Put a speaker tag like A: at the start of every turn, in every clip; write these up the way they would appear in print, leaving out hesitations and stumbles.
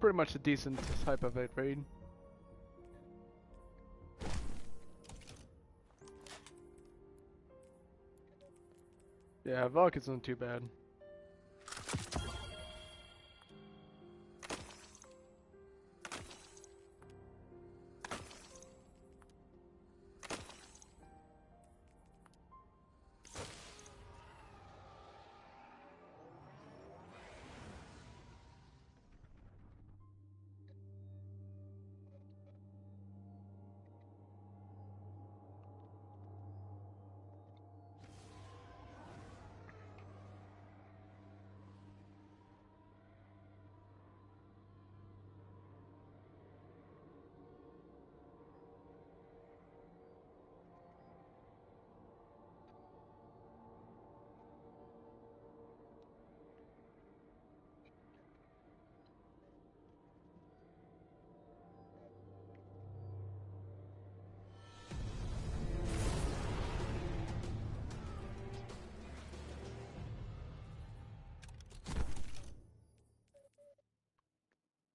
A: pretty much a decent type of a raid. Yeah, Valk isn't too bad.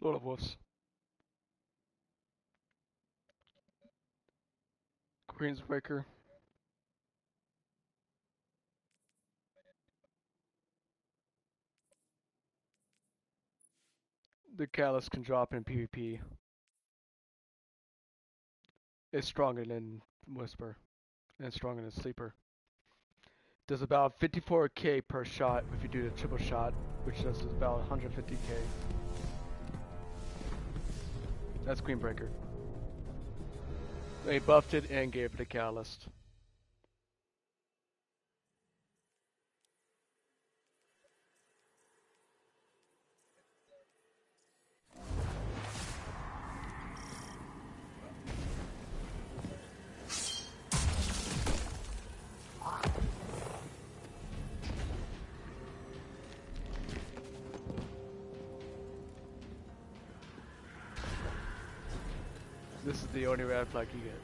A: Lord of Wolves. Queensbreaker. The Callus can drop in PvP. It's stronger than Whisper. And it's stronger than Sleeper. Does about 54k per shot if you do the triple shot, which does about 150k. That's Queenbreaker. They buffed it and gave it a Catalyst. This is the only red flag you get.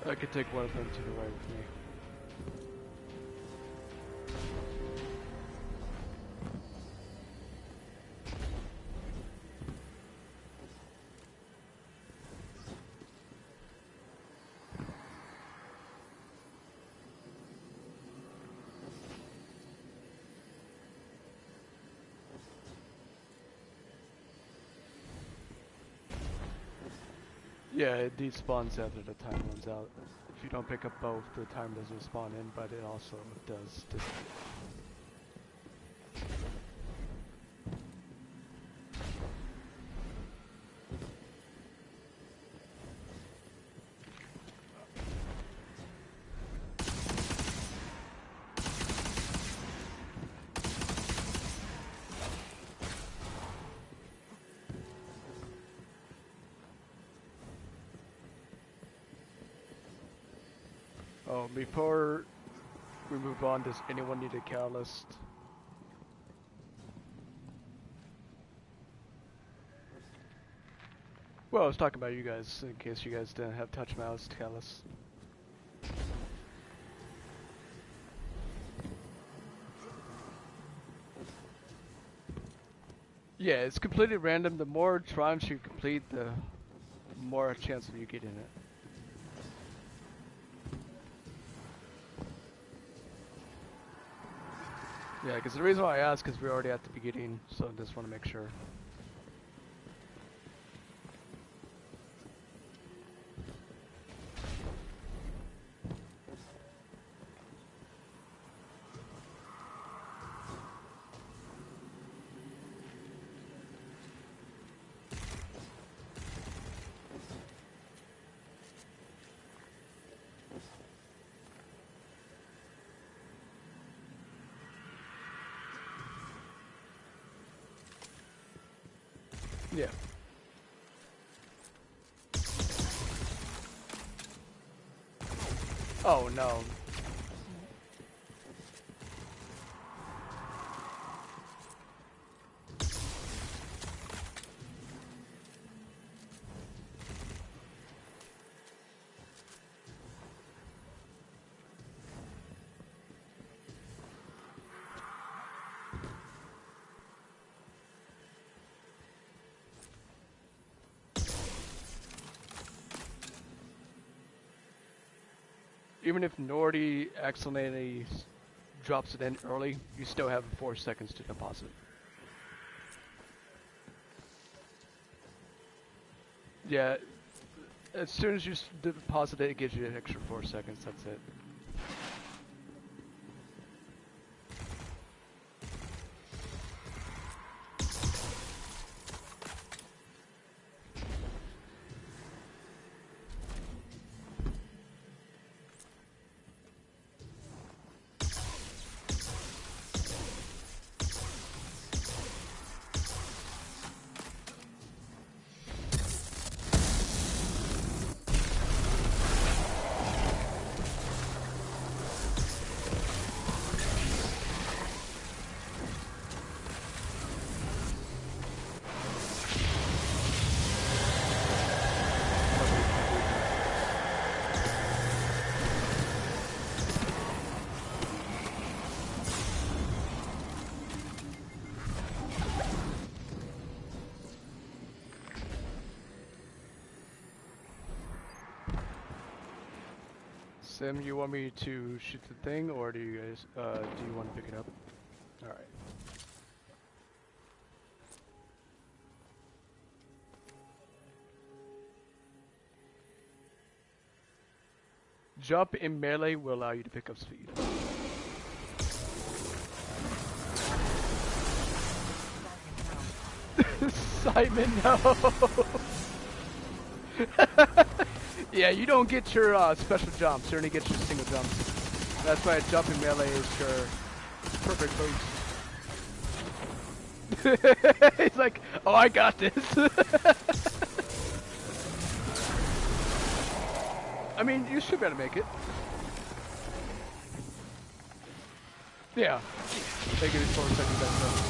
A: I could take one of them to the right with me. Yeah, it despawns after the time runs out. If you don't pick up both, the time doesn't spawn in, but it also does disappear. Oh, before we move on, does anyone need a catalyst? Well, I was talking about you guys, in case you guys didn't have touch mouse catalyst. Yeah, it's completely random. The more triumphs you complete, the more chance of you getting it. Yeah, because the reason why I asked is we're already at the beginning, so I just want to make sure. Yeah. Oh no. Even if Nordy accidentally drops it in early, you still have 4 seconds to deposit. Yeah, as soon as you deposit it, it gives you an extra 4 seconds, that's it. Sim, you want me to shoot the thing, or do you guys, do you want to pick it up? Alright. Jump in melee will allow you to pick up speed. Simon, no! Yeah, you don't get your special jumps, you only get your single jumps. That's why jump in melee is your perfect boost. He's like, oh, I got this. I mean, you should be able to make it. Yeah. They give you 4 seconds extra.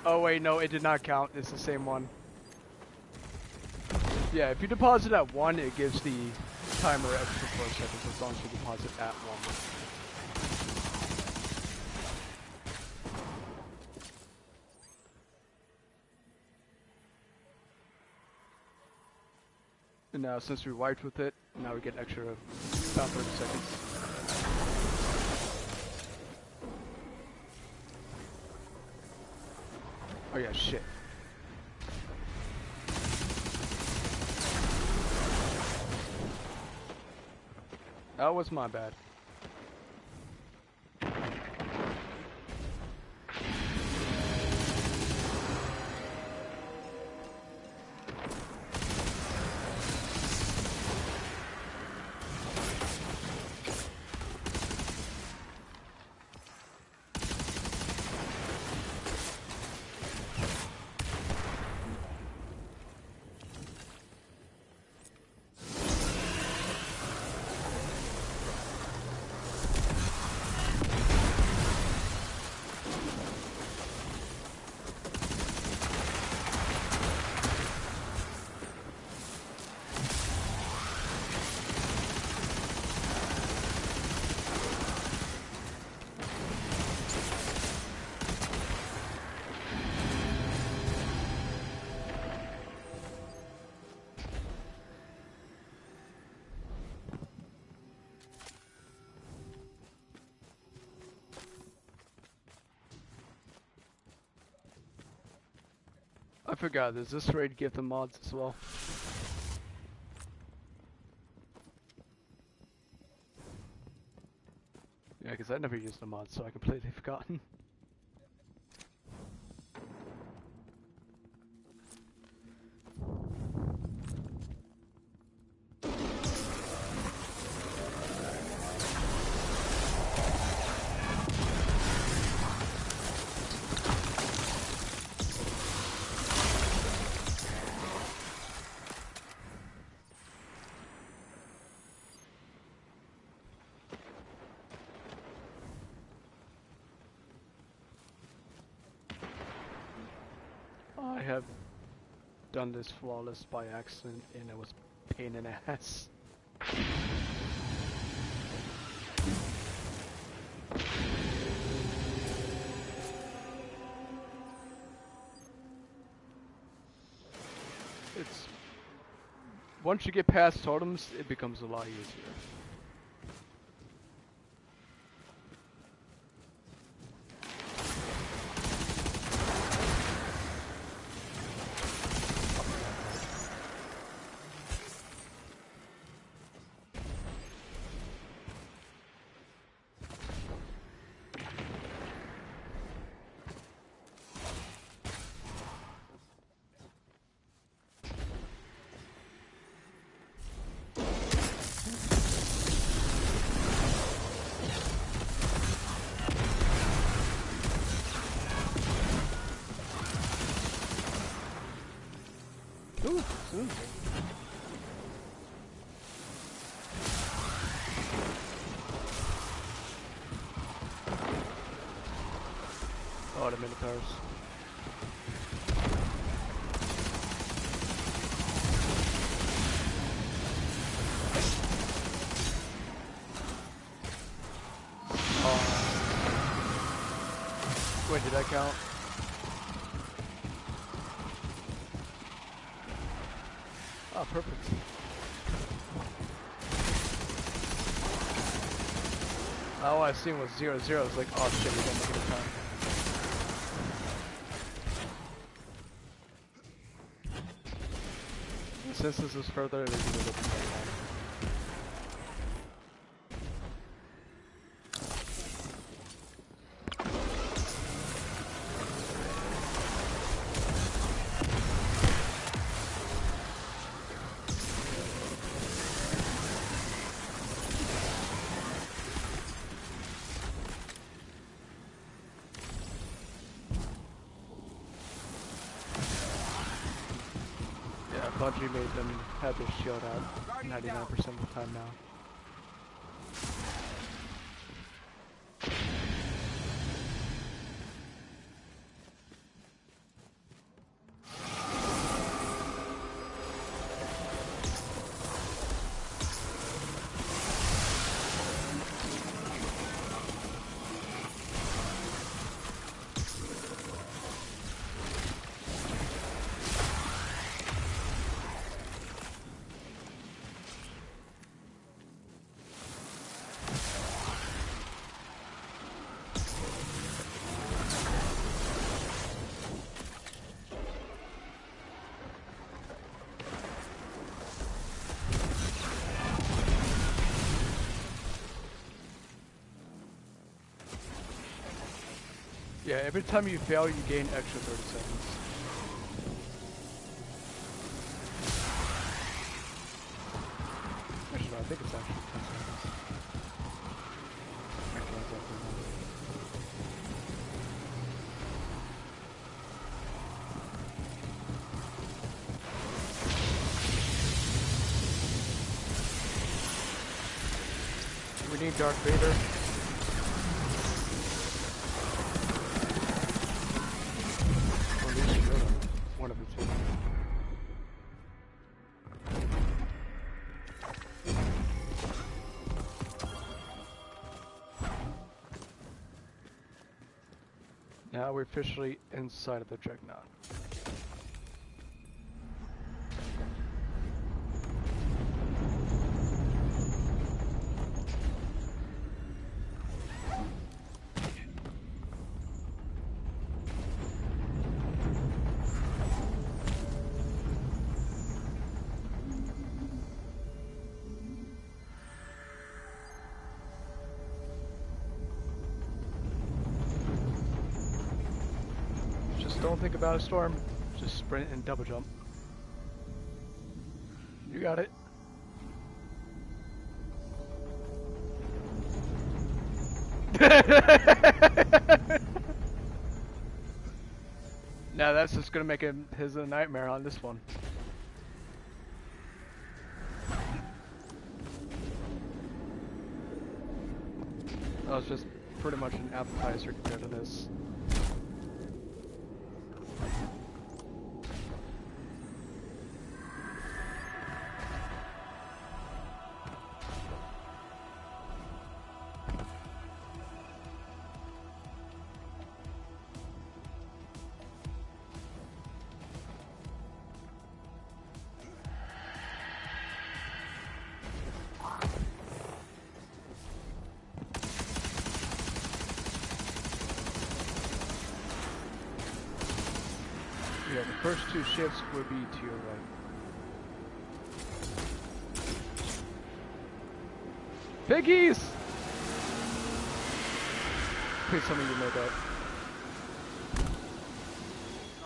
A: Oh wait, no, it did not count. It's the same one. Yeah, if you deposit at 1, it gives the timer extra 4 seconds as long as you deposit at 1. And now, since we wiped with it, now we get an extra about 30 seconds. Oh yeah, shit. That was my bad. I forgot, does this raid give them mods as well? Yeah, because I never used the mods, so I completely forgotten. have done this flawless by accident, and it was pain in the ass. It's once you get past totems, it becomes a lot easier. Ooh, soon. Oh, the Minotaurs. Wait, did that count? Oh, perfect. All I seen was 0-0. It's like, oh shit, we didn't make it in time. And since this is further, there's a little bit more time. Bungie made them have their shield out 99% of the time now. Yeah, every time you fail, you gain extra 30 seconds. Actually, no, I think it's actually 10 seconds. I can't exactly remember. We need Darth Vader. One of the two. Now we're officially inside of the Dreadnought. Don't think about a storm, just sprint and double jump. You got it. Now that's just gonna make him his a nightmare on this one. That was just pretty much an appetizer compared to this. First two ships will be to your right. Piggies! Please tell me you know that.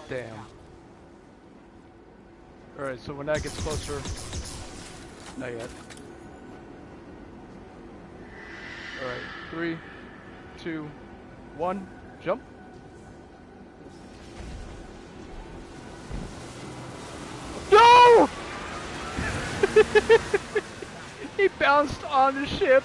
A: Damn. Alright, so when that gets closer... Not yet. Alright, 3, 2, 1, jump. No! He bounced on the ship.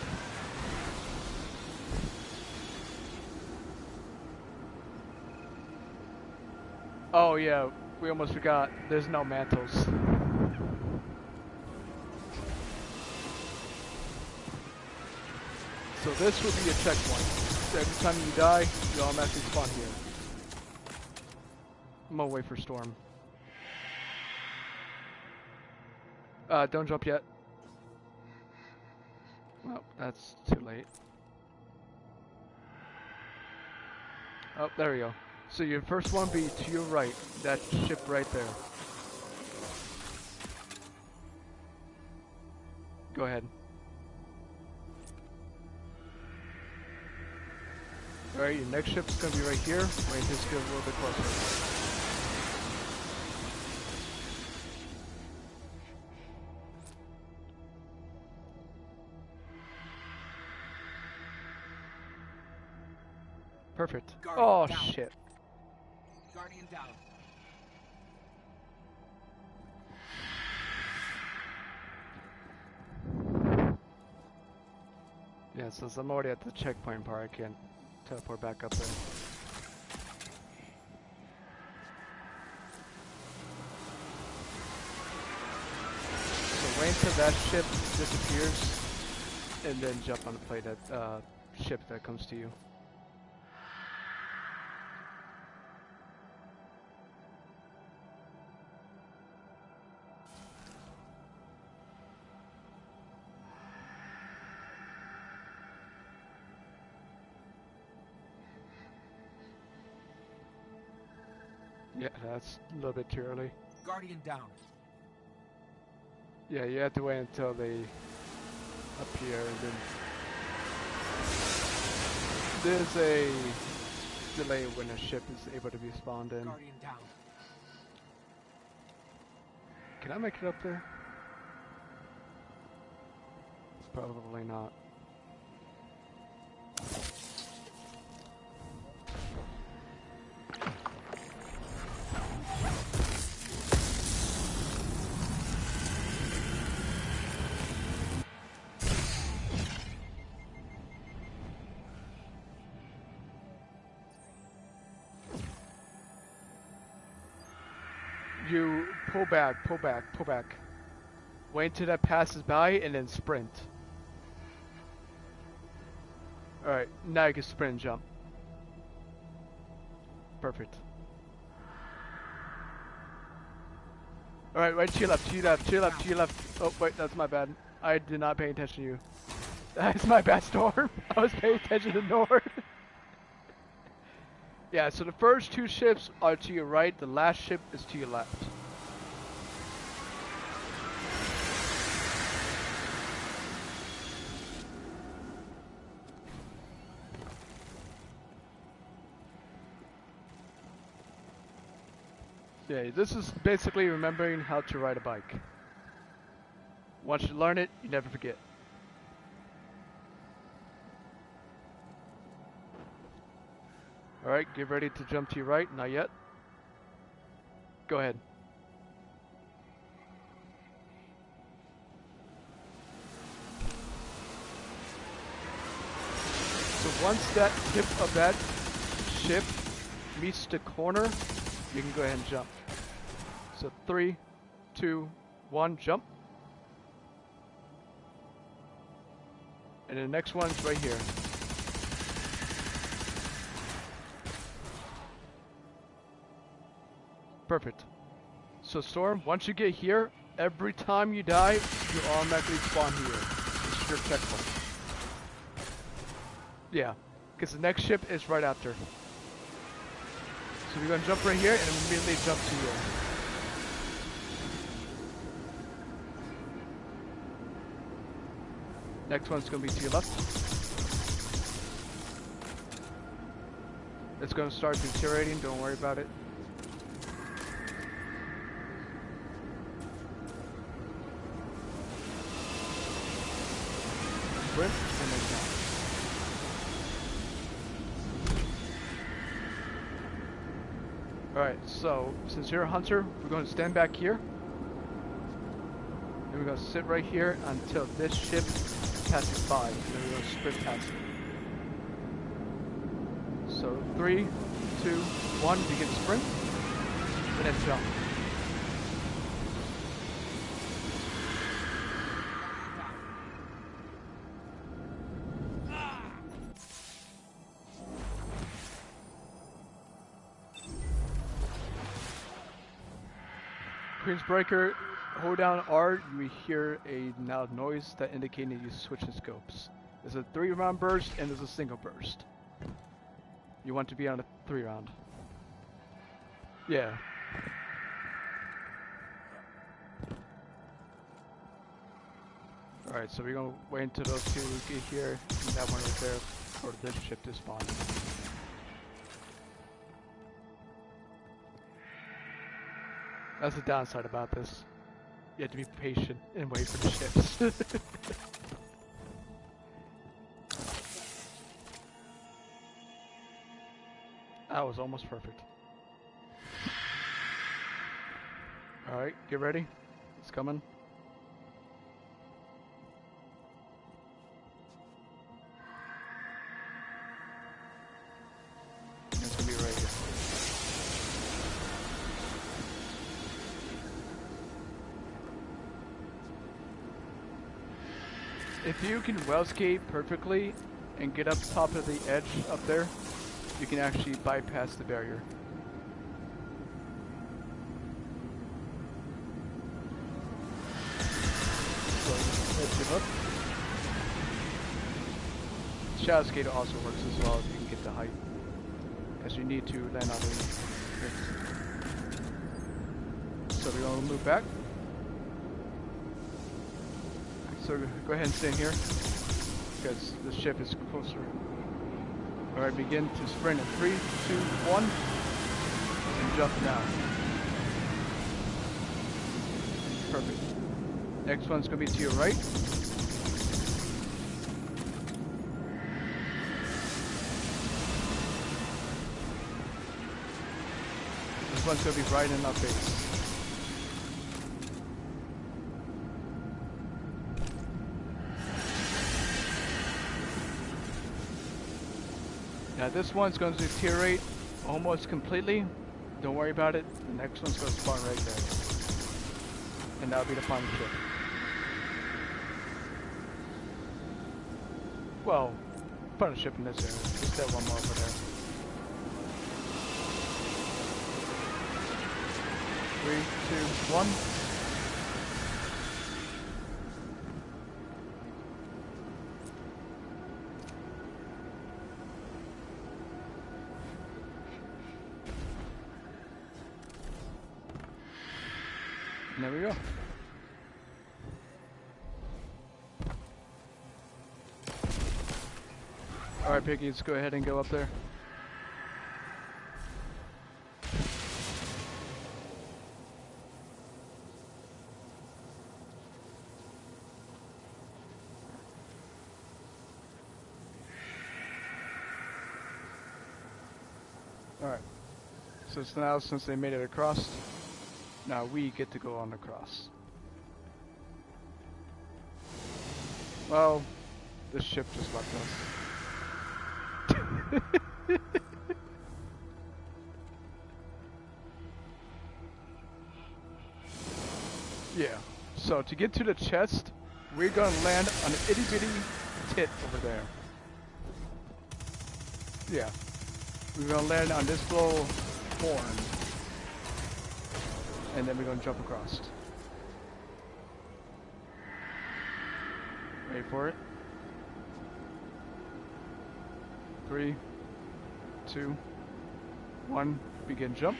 A: Oh yeah, we almost forgot. There's no mantles. So this will be a checkpoint. So every time you die, you automatically spawn here. I'm gonna wait for Storm. Don't jump yet. Well, that's too late. Oh, there we go. So your first one be to your right. That ship right there. Go ahead. Alright, your next ship's gonna be right here. Wait, just get a little bit closer. Perfect. Oh shit.
B: Guardian down.
A: Yeah, since I'm already at the checkpoint part, I can't teleport back up there. So wait until that ship disappears, and then jump on the plate that ship that comes to you. Yeah, that's a little bit too early.
B: Guardian down.
A: Yeah, you have to wait until they appear, and then there's a delay when a ship is able to be spawned in.
B: Guardian down.
A: Can I make it up there? Probably not. You pull back, pull back, pull back. Wait until that passes by and then sprint. Alright, now you can sprint and jump. Perfect. Alright, right to your left, to your left, to your left, to your left. Oh, wait, that's my bad. I did not pay attention to you. That's my bad, Storm. I was paying attention to Nord. Yeah, so the first two ships are to your right, the last ship is to your left. Yeah, this is basically remembering how to ride a bike. Once you learn it, you never forget. Alright, get ready to jump to your right. Not yet. Go ahead. So once that tip of that ship meets the corner, you can go ahead and jump. So 3, 2, 1, jump. And the next one's right here. Perfect. So Storm, once you get here, every time you die, you automatically spawn here. This is your checkpoint. Yeah, because the next ship is right after. So we're gonna jump right here and immediately jump to you. Next one's gonna be to your left. It's gonna start deteriorating, don't worry about it. Sprint and then jump. Alright, so since you're a hunter, we're going to stand back here. And we're going to sit right here until this ship passes by. And then we're going to sprint past it. So 3, 2, 1, begin sprint. And then jump. Queensbreaker, hold down R, you hear a loud noise that indicates you switch the scopes. There's a 3-round burst and there's a single burst. You want to be on a 3-round. Yeah. Alright, so we're gonna wait until those two get here and that one right there for this ship to spawn. That's the downside about this. You have to be patient and wait for the ships. That was almost perfect. Alright, get ready. It's coming. It's gonna be right here. If you can well skate perfectly and get up top of the edge up there, you can actually bypass the barrier. So, edge it up. Shadow skate also works as well if you can get the height, because you need to land on the bricks. So we're going to move back. So go ahead and stay here, because the ship is closer. Alright, begin to sprint in 3, 2, 1, and jump now. Perfect. Next one's going to be to your right. This one's going to be right in our face. Now this one's going to deteriorate almost completely. Don't worry about it. The next one's going to spawn right there. And that'll be the final ship. Well, final ship in this area. Just that one more over there. 3, 2, 1. And there we go. Alright, Piggy, let's go ahead and go up there. Alright. So it's now, since they made it across, now we get to go on the cross. Well, this ship just left us. Yeah, so to get to the chest, we're gonna land on an itty bitty tit over there. Yeah, we're gonna land on this little horn. And then we're gonna jump across. Wait for it. 3, 2, 1. Begin jump.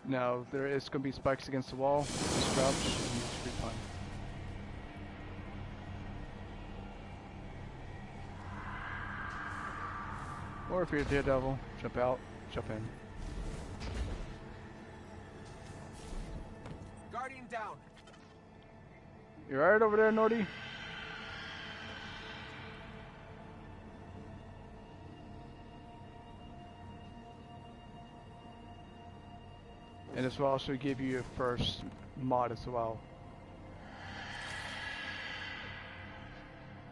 A: Now, there is going to be spikes against the wall. Just crouch, and you should be fine. Or if you're a daredevil, jump out, jump in.
B: Guardian down.
A: You alright over there, Nordy? And this will also give you your first mod as well.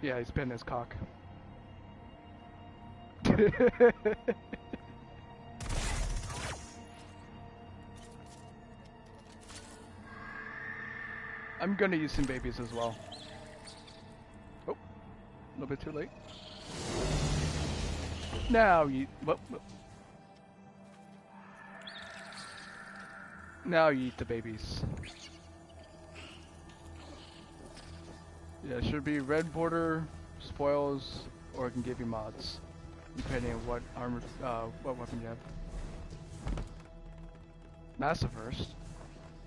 A: Yeah, he's been his cock. I'm gonna use some babies as well. Oh, a little bit too late. Now you. Whoop, whoop. Now you eat the babies. Yeah, it should be red border, spoils, or it can give you mods, depending on what armor, what weapon you have. Massive first.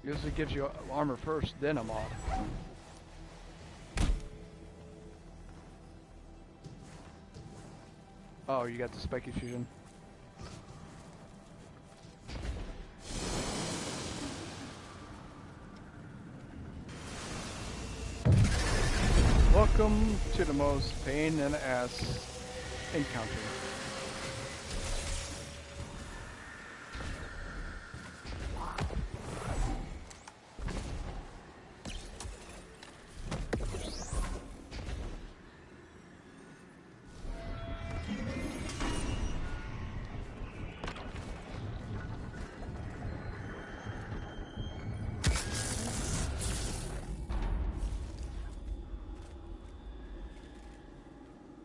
A: Usually gives you armor first, then a mod. Oh, you got the spiky fusion. Welcome to the most pain in the ass encounter.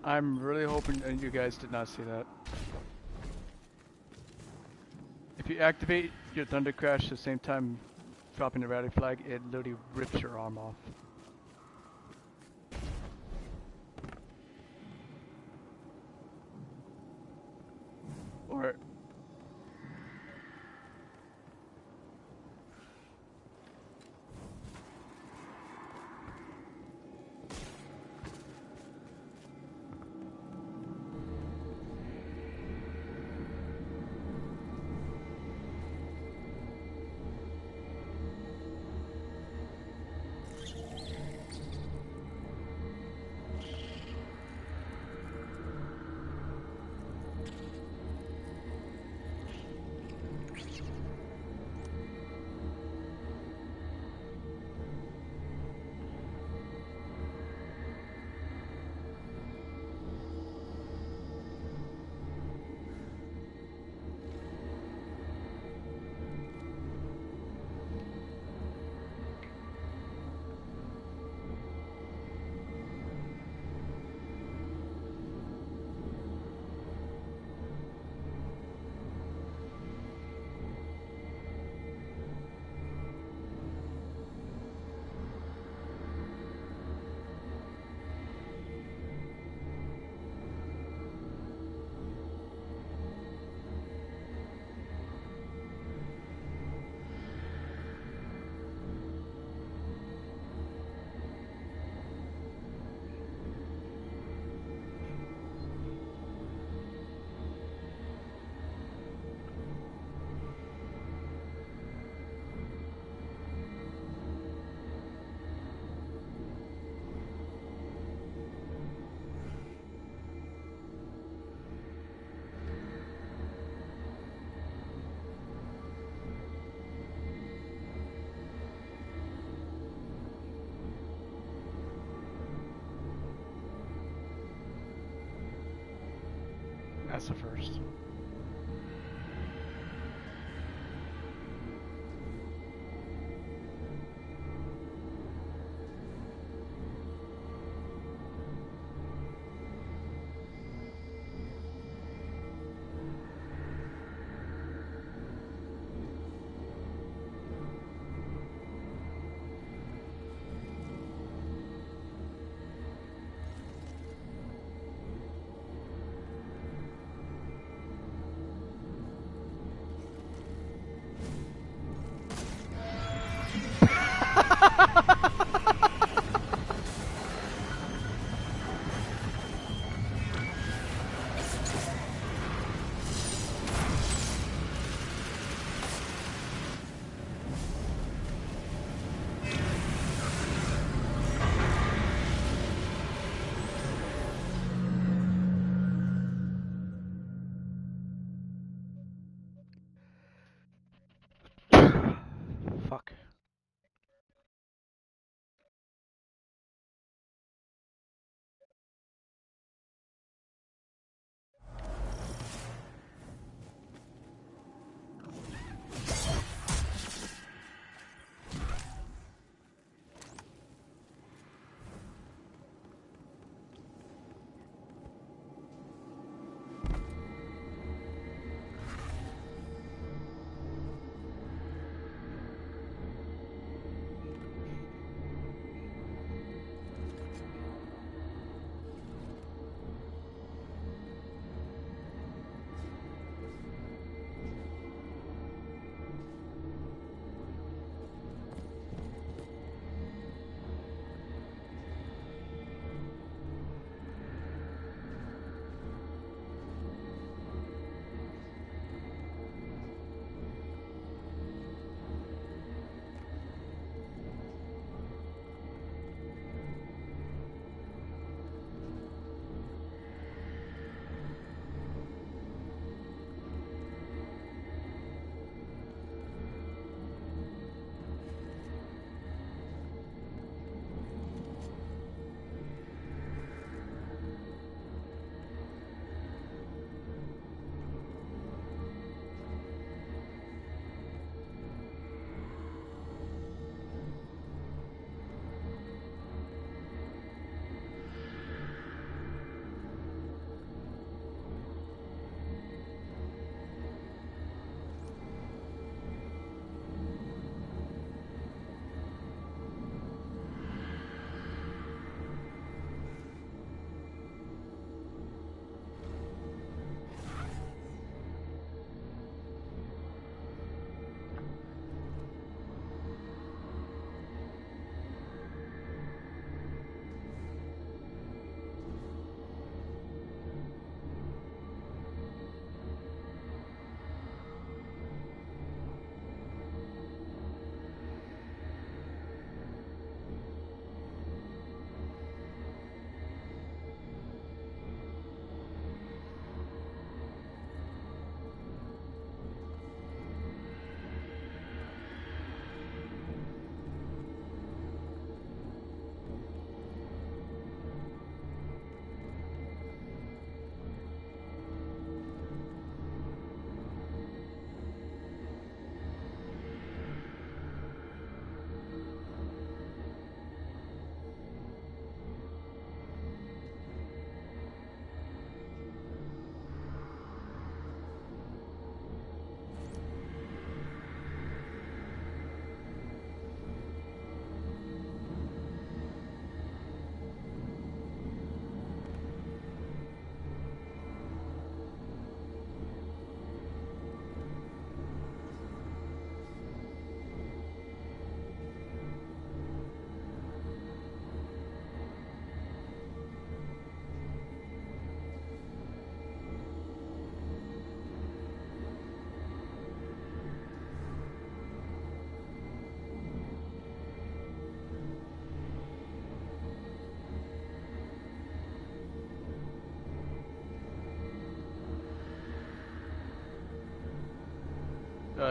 A: I'm really hoping that you guys did not see that. If you activate your Thunder Crash at the same time dropping the rally flag, it literally rips your arm off. Or that's the first.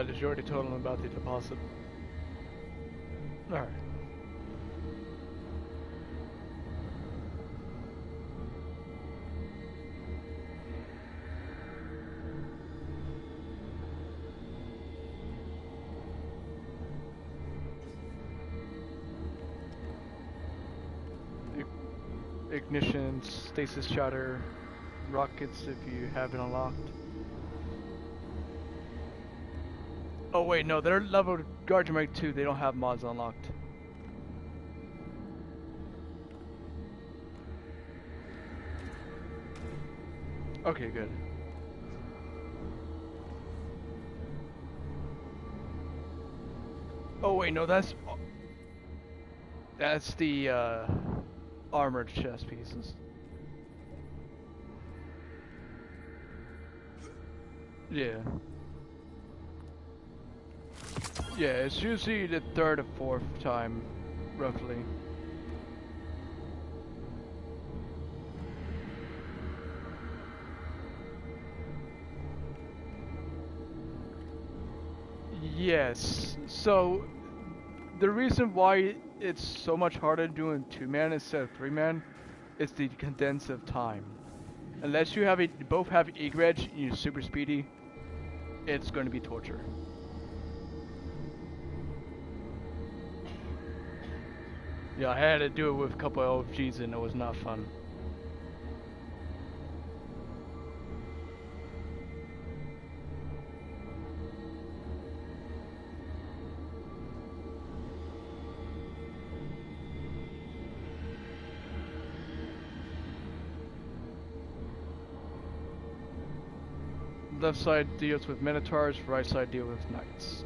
A: Did you already told him about the deposit? Alright. Ignition, stasis shutter, rockets if you have it unlocked. Oh wait, no, they're level Guardian Rank 2, they don't have mods unlocked. Okay, good. Oh wait, no, that's the armored chest pieces. Yeah. Yeah, it's usually the third or fourth time, roughly. Yes. So, the reason why it's so much harder doing 2-man instead of 3-man is the condense of time. Unless you have both have egret and you're super speedy, it's going to be torture. Yeah, I had to do it with a couple of LFGs and it was not fun. Left side deals with Minotaurs, right side deals with Knights.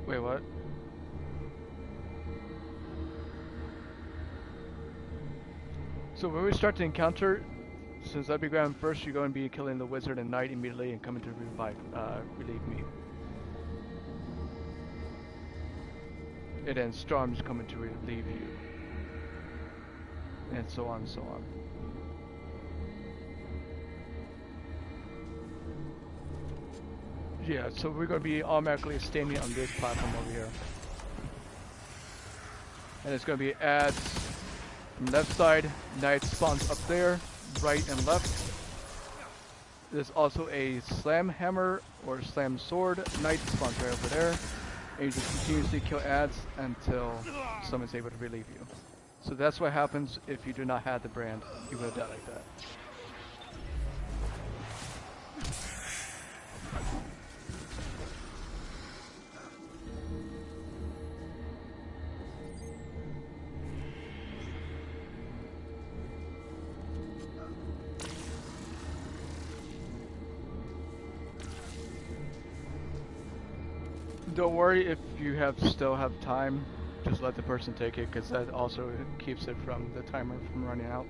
A: Wait, what? So when we start the encounter, since I began first, you're going to be killing the wizard and knight immediately and coming to relieve me. And then Storm's coming to relieve you. And so on and so on. Yeah, so we're going to be automatically standing on this platform over here. And it's going to be adds from left side, knight spawns up there, right and left. There's also a slam hammer or slam sword, knight spawns right over there. And you just continuously kill adds until someone's able to relieve you. So that's what happens if you do not have the brand. You would die like that. Don't worry if you still have time, just let the person take it, because that also keeps it from the timer from running out.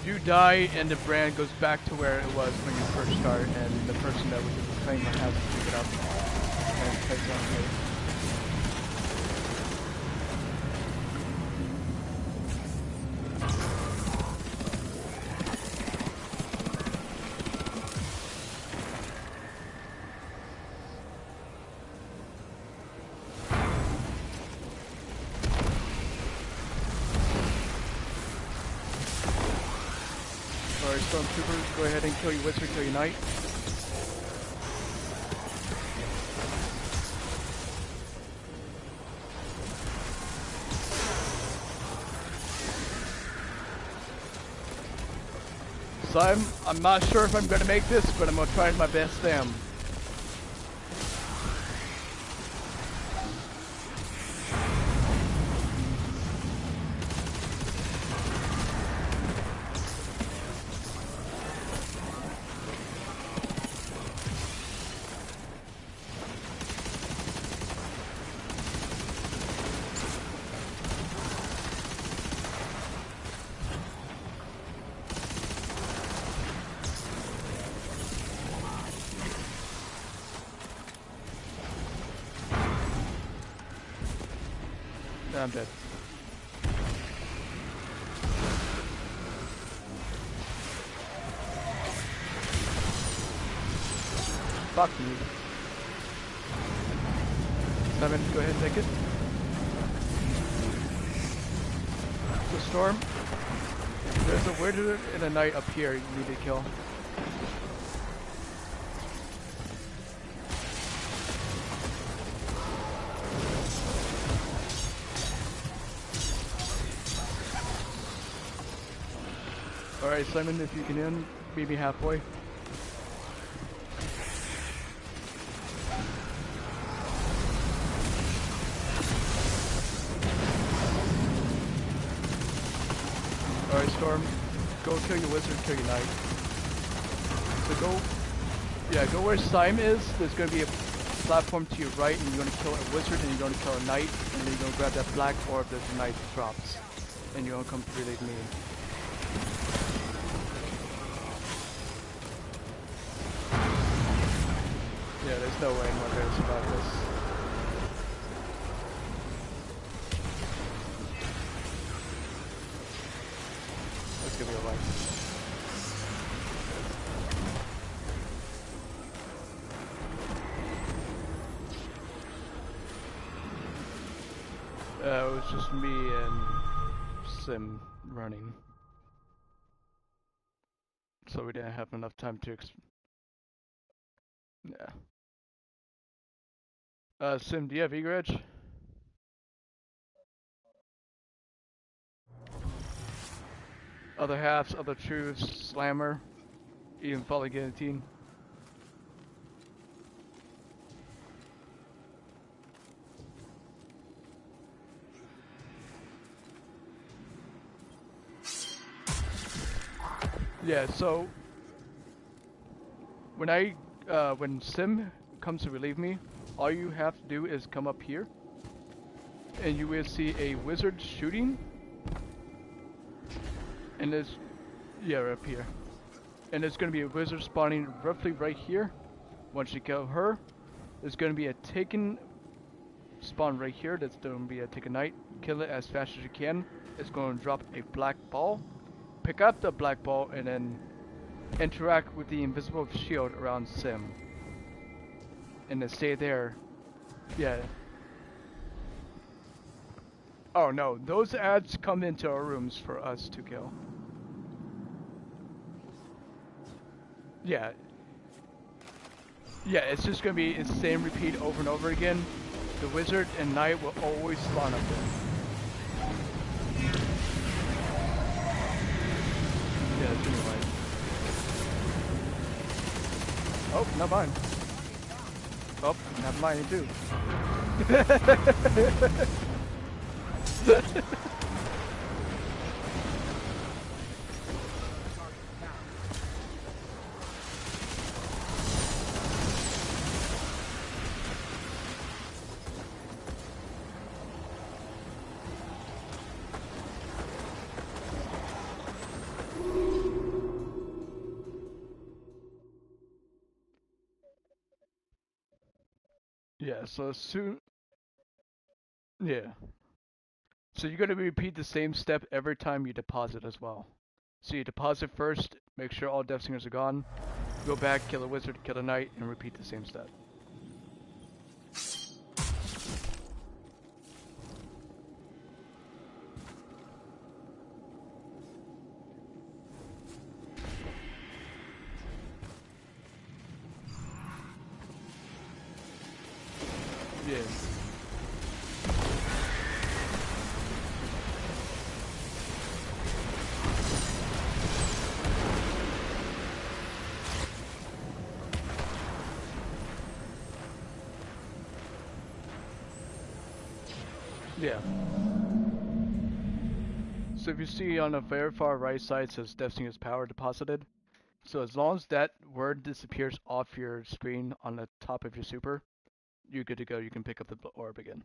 A: You die and the brand goes back to where it was when you first start, and the person that was claiming has to pick it up and place it on you. Stormtroopers, go ahead and kill your wizard, kill your knight. So I'm not sure if I'm gonna make this, but I'm gonna try my best damn. I'm dead. Fuck me. Simon, go ahead and take it. The storm. There's a wizard and a knight up here you need to kill. Alright, Simon, if you can meet me halfway. Alright, Storm, go kill your wizard, kill your knight. So go where Simon is. There's going to be a platform to your right, and you're going to kill a wizard, and you're going to kill a knight, and then you're going to grab that black orb that the knight drops, and you're going to come to relieve me. Yeah, there's no way anyone there to survive this. That's gonna be alright. It was just me and Sim running. So we didn't have enough time to yeah. Sim, do you have egreg? Other halves, other truths, slammer, even follow guillotine. Yeah, so when Sim comes to relieve me, all you have to do is come up here, and you will see a wizard shooting, and there's, yeah, up here, and there's going to be a wizard spawning roughly right here. Once you kill her, there's going to be a taken spawn right here. That's going to be a taken knight. Kill it as fast as you can. It's going to drop a black ball. Pick up the black ball and then interact with the invisible shield around Sim, and then stay there. Yeah. Oh no, those ads come into our rooms for us to kill. Yeah. Yeah, it's just gonna be the same repeat over and over again. The wizard and knight will always spawn up there. Yeah, it's anyway. Oh, not mine. Oh, not mine too. Yeah, so soon. Yeah. So you're gonna repeat the same step every time you deposit as well. So you deposit first, make sure all Death Singers are gone, go back, kill a wizard, kill a knight, and repeat the same step. Yeah. Yeah. So if you see on the very far right side, it says Death Singer's power deposited. So as long as that word disappears off your screen on the top of your super, you're good to go. You can pick up the orb again.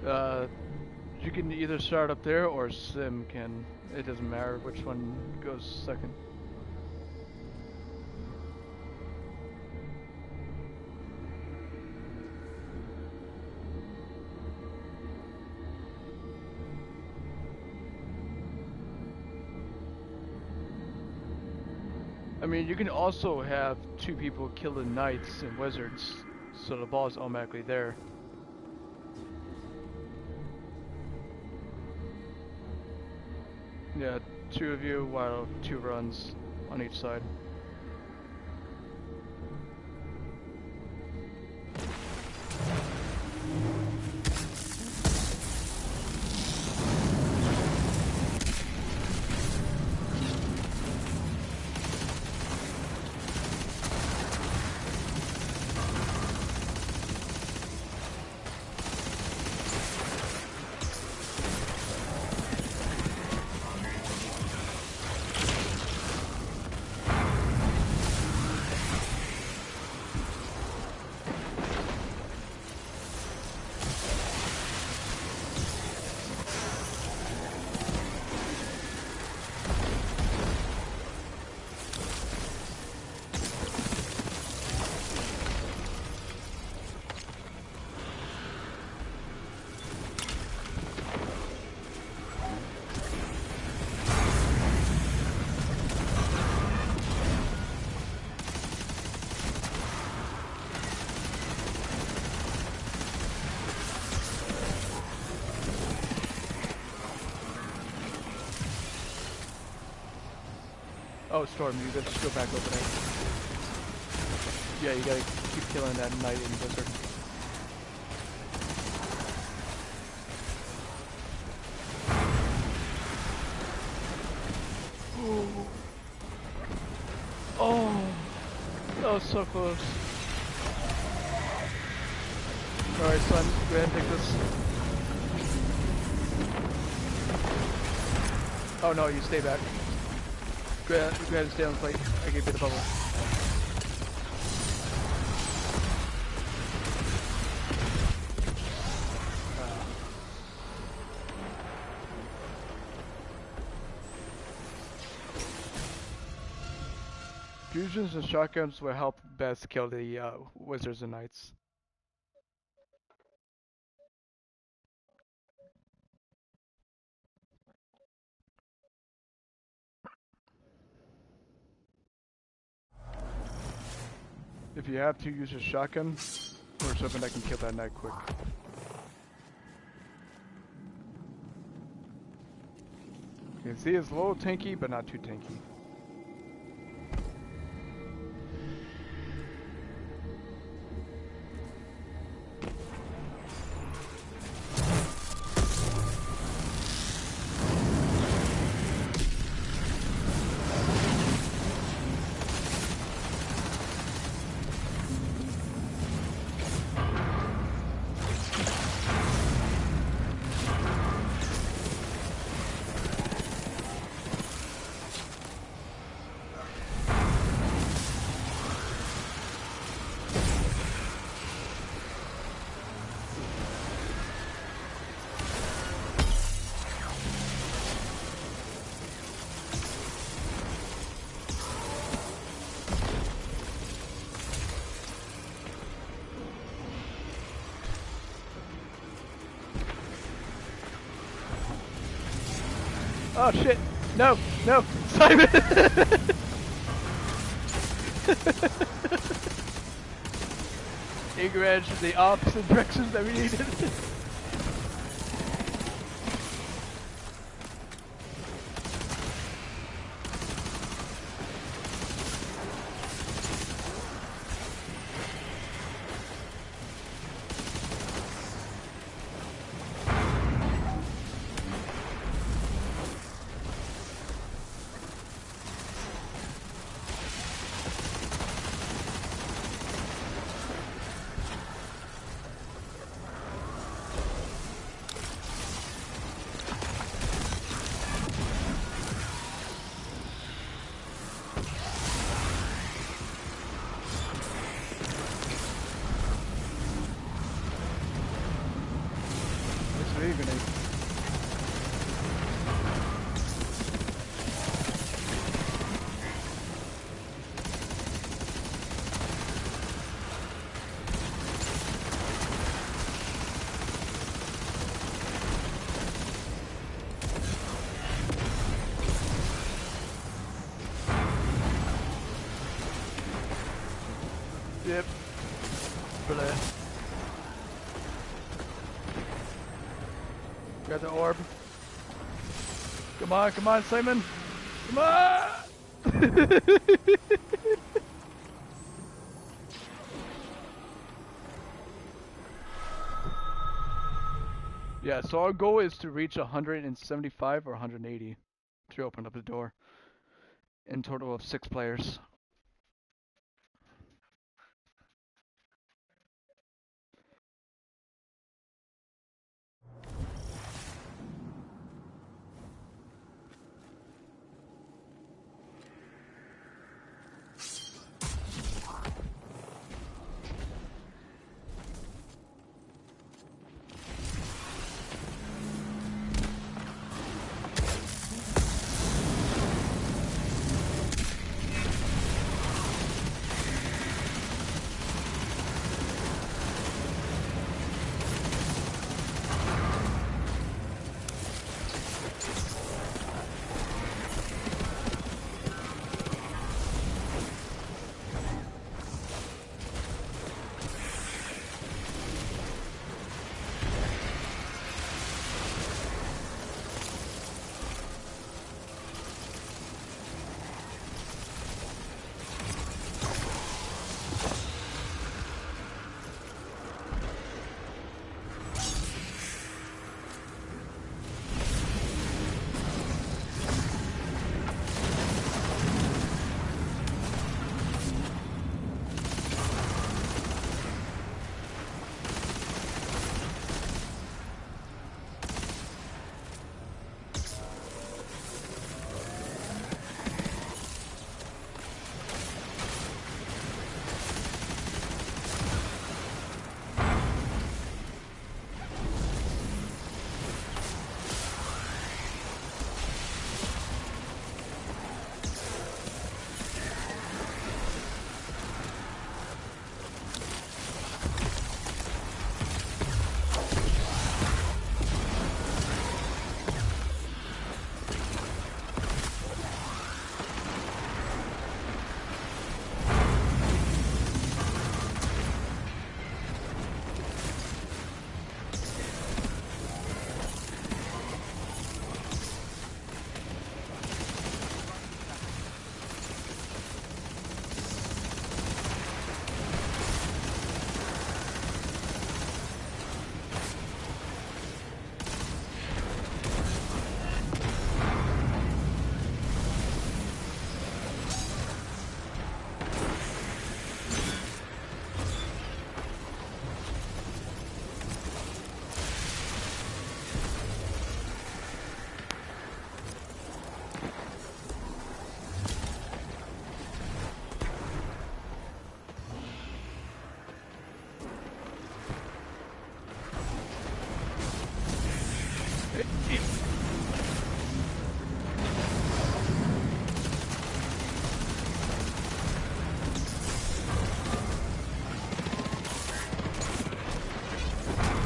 A: Uh, you can either start up there or Sim can. It doesn't matter which one goes second. I mean, you can also have two people kill the knights and wizards, so the ball is automatically there. Yeah, two of you while two runs on each side. Oh, Storm, you gotta just go back over there. Yeah, you gotta keep killing that knight and wizard. Oh, that was so close. Alright, son, go ahead and take this. Oh no, you stay back. Go ahead and stay on the plate. I gave you the bubble. Fusions and shotguns will help best kill the wizards and knights. If you have to, use a shotgun or something that can kill that knight quick. You can see it's a little tanky, but not too tanky. Oh shit! No! No! Simon! Encourage the opposite directions that we needed. 3 grenade. Yep. Blah. Got the orb. Come on, Simon. Come on! Yeah, so our goal is to reach 175 or 180 to open up the door. In total of 6 players.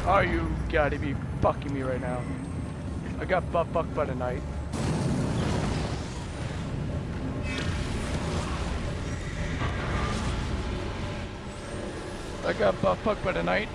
A: Oh, you gotta be fucking me right now. I got butt fucked by the knight. I got butt fucked by the knight.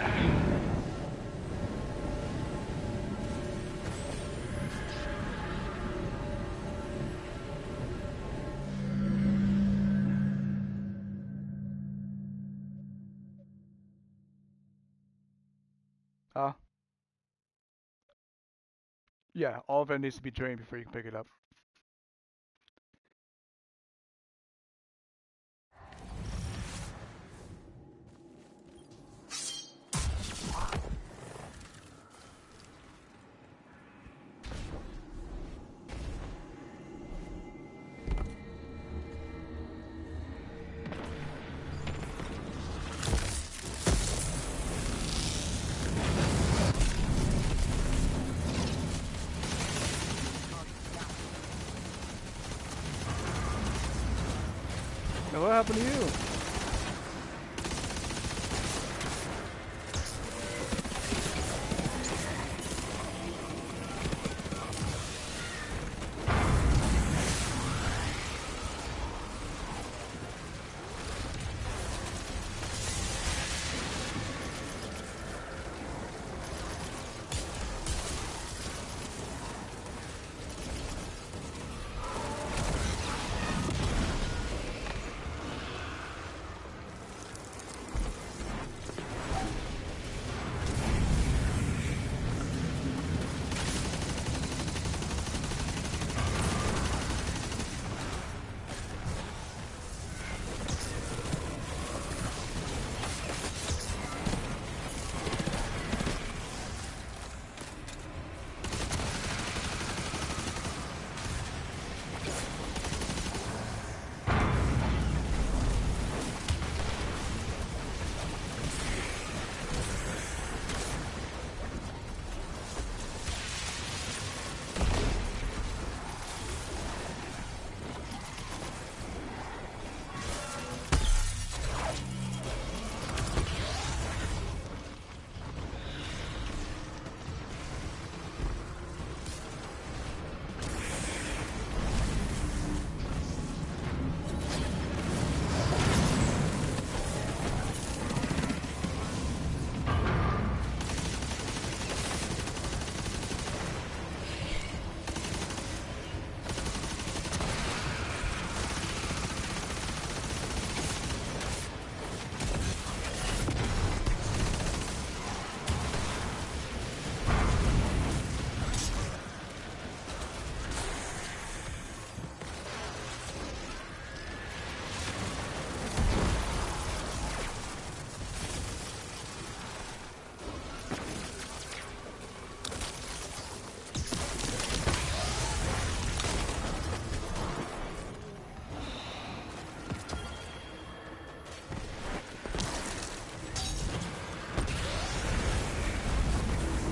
A: Yeah, all of it needs to be drained before you can pick it up. What happened to you?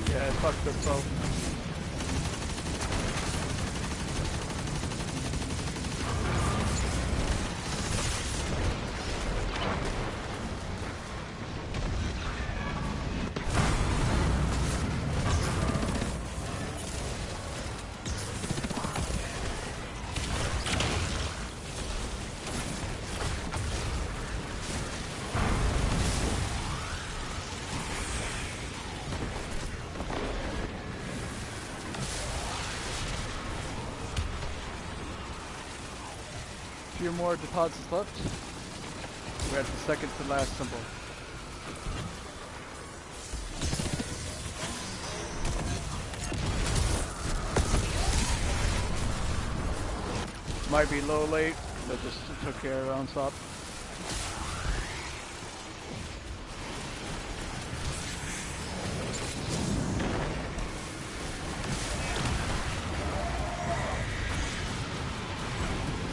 A: Yeah, fuck this boat. Few more deposits left. We're at the second to last symbol. Might be a little late, but just took care of on top.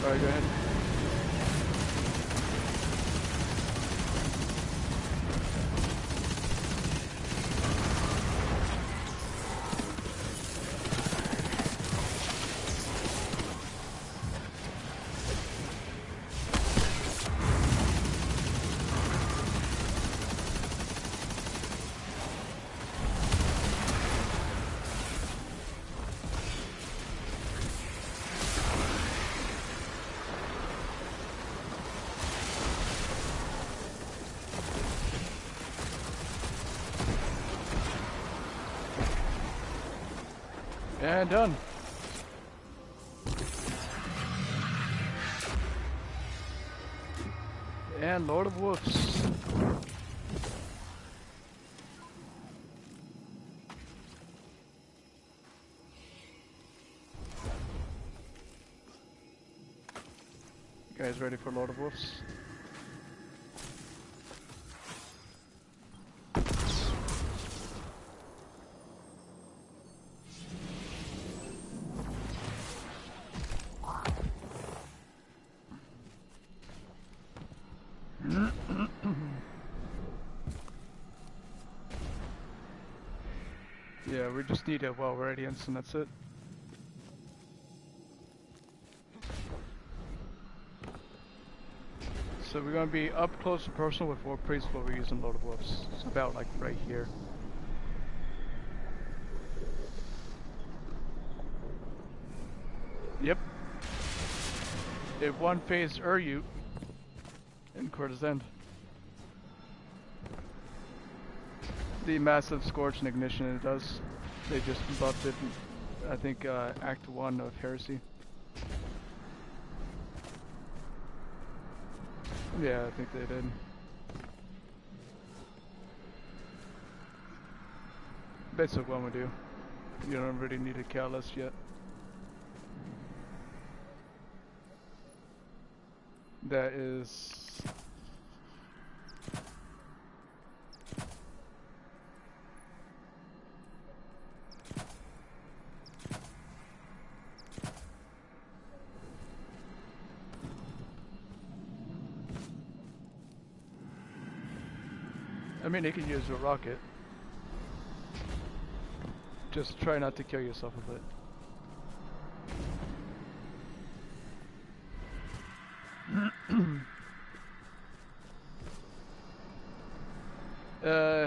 A: Alright, go ahead. And done. And Lord of Wolves. You guys ready for Lord of Wolves? Yeah, we just need a well radiance and that's it. So we're going to be up close and personal with War Priest while we're using Load of Wolves. It's about like right here. Yep. It one phase Uryu in Quarter's End. The massive Scorch and Ignition it does. They just buffed it, I think, Act 1 of Heresy. Yeah, I think they did. Basic one would do. You don't really need a catalyst yet. That is... I mean, you can use a rocket. Just try not to kill yourself with it.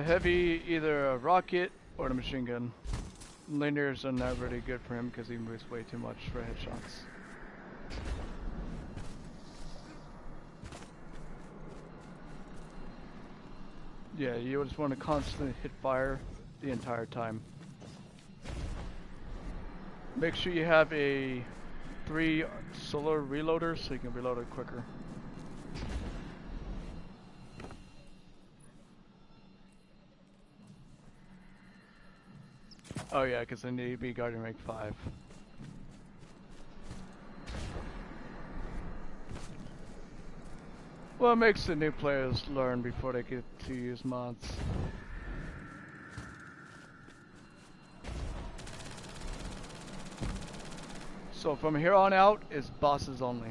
A: Heavy, either a rocket or the machine gun. Linears are not really good for him because he moves way too much for headshots. Yeah, you just want to constantly hit fire the entire time. Make sure you have a 3 solar reloader so you can reload it quicker. Oh yeah, because I need to be guardian rank 5. Well, it makes the new players learn before they get to use mods. So from here on out, it's bosses only.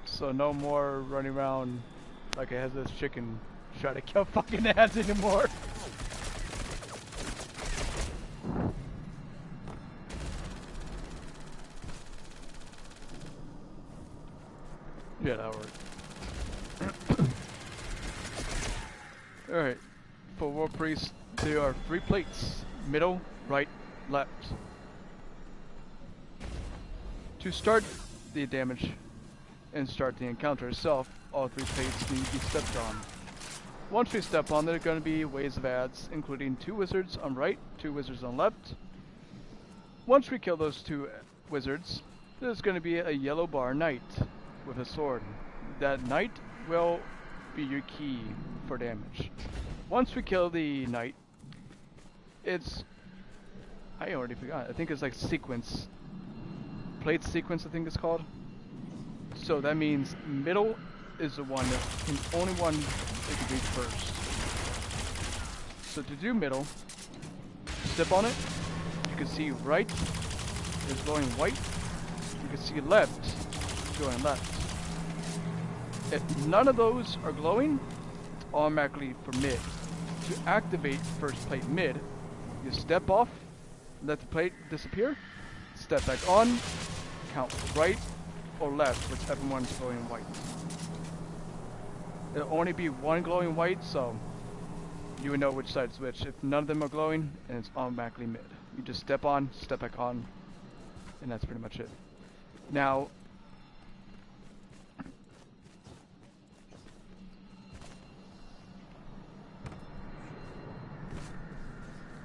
A: So no more running around like it has this chicken try to kill fucking ads anymore. Yeah, that worked. Alright, for War Priest, there are 3 plates. Middle, right, left. To start the damage and start the encounter itself, all 3 plates need to be stepped on. Once we step on, there are going to be waves of ads, including 2 wizards on right, 2 wizards on left. Once we kill those 2 wizards, there's going to be a yellow bar knight with a sword. That knight will be your key for damage. Once we kill the knight, it's... I already forgot. I think it's like sequence. Plate sequence, I think it's called. So that means middle is the one that can only one that can reach first. So to do middle, step on it. You can see right is glowing white. You can see left going left. If none of those are glowing, it's automatically for mid. To activate first plate mid, you step off, let the plate disappear, step back on, count right or left, whichever one's glowing white. It'll only be one glowing white, so you would know which side's which. If none of them are glowing, and it's automatically mid. You just step on, step back on, and that's pretty much it. Now,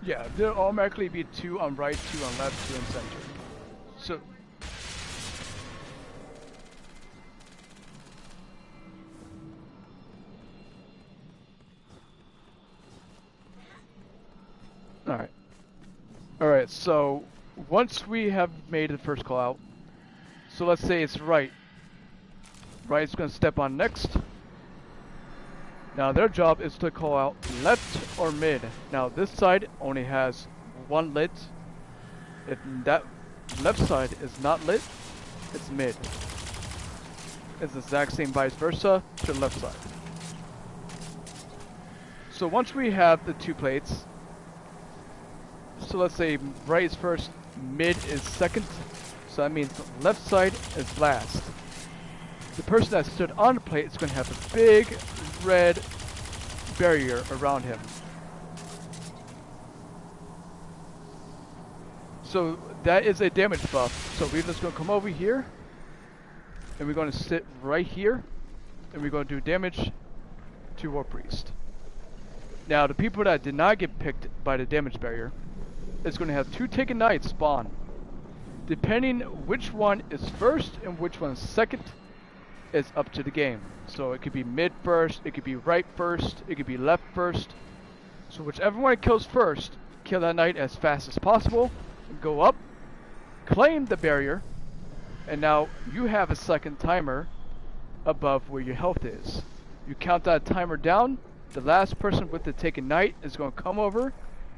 A: yeah, there'll automatically be 2 on right, 2 on left, 2 in center. So, Alright, so once we have made the first call out, so let's say it's right. Right's going to step on next. Now their job is to call out left or mid. Now this side only has 1 lit. If that left side is not lit, it's mid. It's the exact same vice versa to the left side. So once we have the 2 plates, So let's say right is first, mid is second. So that means left side is last. The person that stood on the plate is going to have a big red barrier around him. So that is a damage buff. So we're just going to come over here, and we're going to sit right here, and we're going to do damage to War Priest. Now the people that did not get picked by the damage barrier is going to have 2 Taken Knights spawn. Depending which one is first and which one is second, is up to the game. So it could be mid first, it could be right first, it could be left first. So whichever one kills first, kill that knight as fast as possible, go up, claim the barrier, and now you have a second timer above where your health is. You count that timer down, the last person with the Taken Knight is going to come over,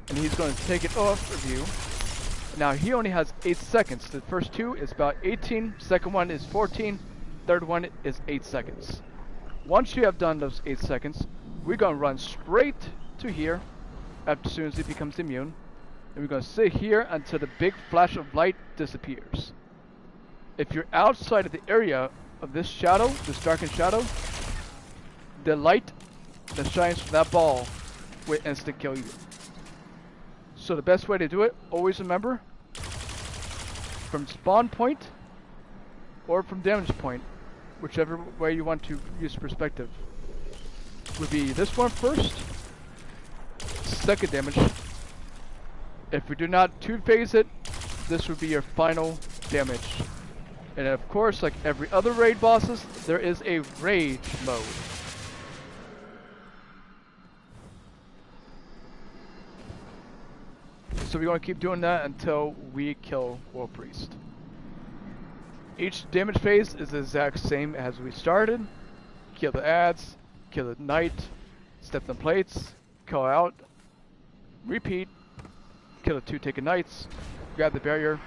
A: and he's going to take it off of you. Now he only has 8 seconds. The first 2 is about 18, second one is 14, third one is 8 seconds. Once you have done those 8 seconds, we're going to run straight to here as soon as he becomes immune. And we're going to sit here until the big flash of light disappears. If you're outside of the area of this shadow, this darkened shadow, the light that shines from that ball will instant kill you. So the best way to do it, always remember, from spawn point or from damage point, whichever way you want to use perspective, would be this one first, second damage. If we do not 2-phase it, this would be your final damage. And of course, like every other raid bosses, there is a rage mode. So we're going to keep doing that until we kill War Priest. Each damage phase is the exact same as we started. Kill the ads, kill the knight, step the plates, call out, repeat, kill the 2 Taken Knights, grab the barrier,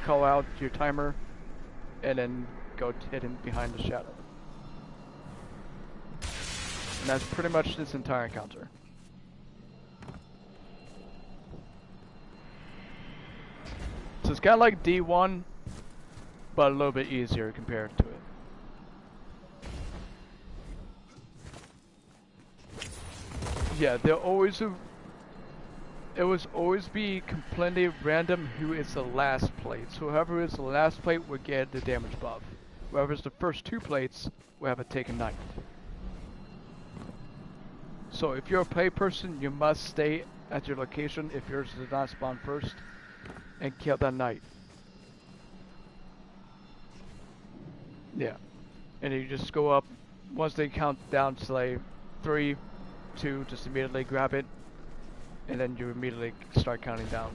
A: call out your timer, and then go hidden behind the shadow. And that's pretty much this entire encounter. So it's kind of like D1, but a little bit easier compared to it. Yeah, it will always be completely random who is the last plate. So whoever is the last plate will get the damage buff. Whoever's the first 2 plates will have a Taken Knight. So if you're a play person, you must stay at your location if yours does not spawn first, and kill that knight. Yeah. And you just go up, once they count down to like 3, 2, just immediately grab it, and then you immediately start counting down.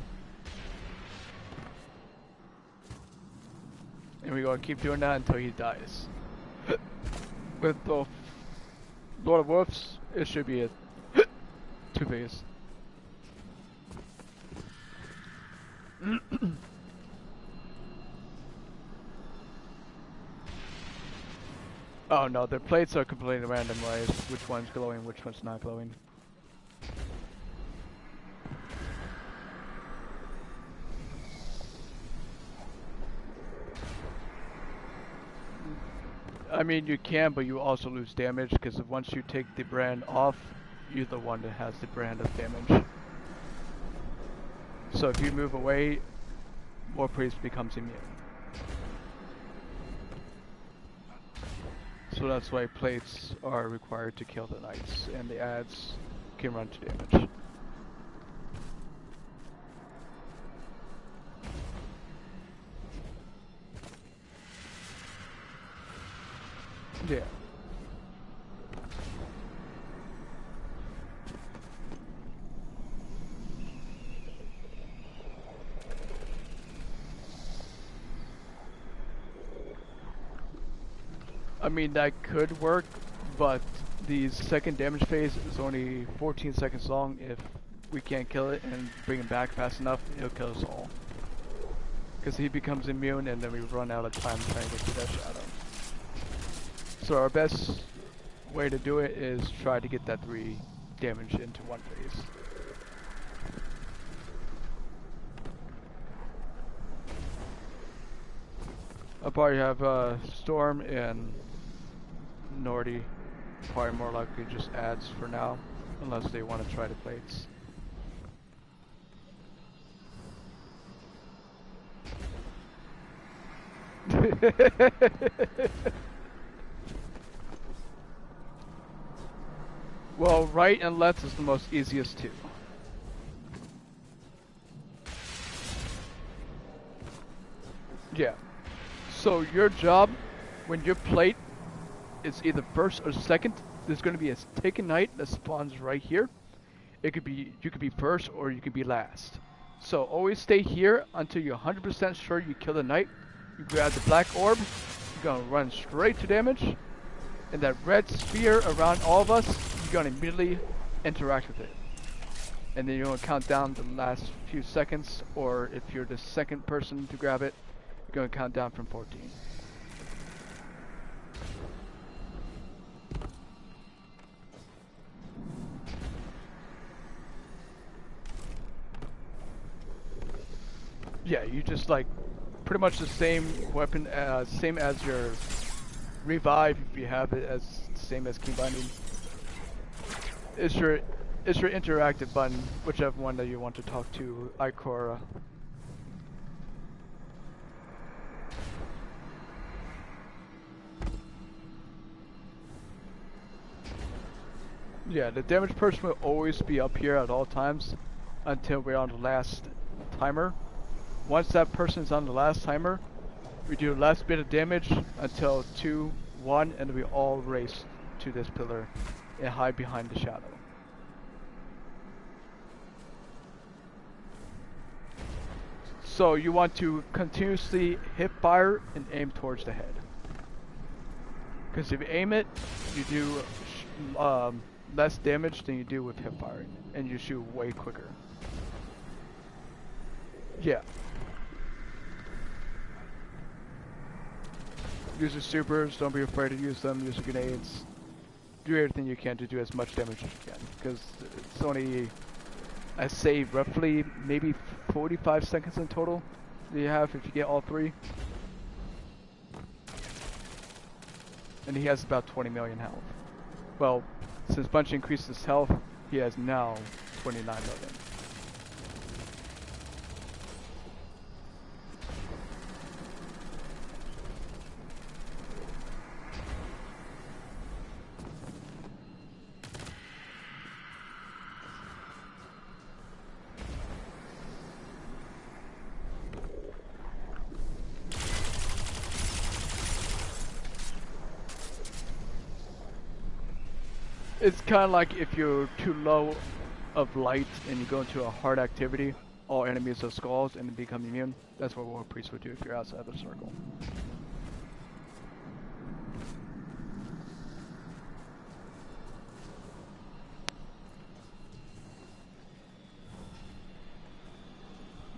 A: And we're going to keep doing that until he dies. With the Lord of Wolves, it should be a 2-phase. Oh no, their plates are completely randomized. Which one's glowing, which one's not glowing. I mean, you can, but you also lose damage because once you take the brand off, you're the one that has the brand of damage. So if you move away, War Priest becomes immune. So that's why plates are required to kill the knights, and the ads can run to damage. Yeah. I mean, that could work, but the second damage phase is only 14 seconds long. If we can't kill it and bring him back fast enough, it'll kill us all. Because he becomes immune and then we run out of time trying to get to that shadow. So our best way to do it is try to get that 3 damage into one phase. probably have Storm and Nordy. Probably more likely just adds for now, unless they want to try the plates. Well, right and left is the most easiest too. Yeah. So your job, when your plate is either first or second, there's going to be a taken knight that spawns right here. It could be, you could be first or you could be last. So always stay here until you're 100% sure you kill the knight. You grab the black orb, you're going to run straight to damage, and that red sphere around all of us, you're going to immediately interact with it. And then you're going to count down the last few seconds, or if you're the second person to grab it, you're going to count down from 14. Yeah, you just like pretty much the same weapon, same as your revive if you have it, as same as key binding. It's your interactive button, whichever one that you want to talk to Ikora. Yeah, the damage person will always be up here at all times until we're on the last timer. Once that person's on the last timer, we do the last bit of damage until 2, 1, and we all race to this pillar and hide behind the shadow. So you want to continuously hip fire and aim towards the head. Because if you aim it, you do less damage than you do with hip firing, and you shoot way quicker. Yeah. Use your supers, don't be afraid to use them, use your grenades. Do everything you can to do as much damage as you can, because it's only, I say roughly maybe 45 seconds in total that you have if you get all three. And he has about 20 million health. Well, since Bunch increased his health, he has now 29 million. It's kind of like if you're too low of light and you go into a hard activity, all enemies are skulls and become immune. That's what War Priest would do if you're outside the circle.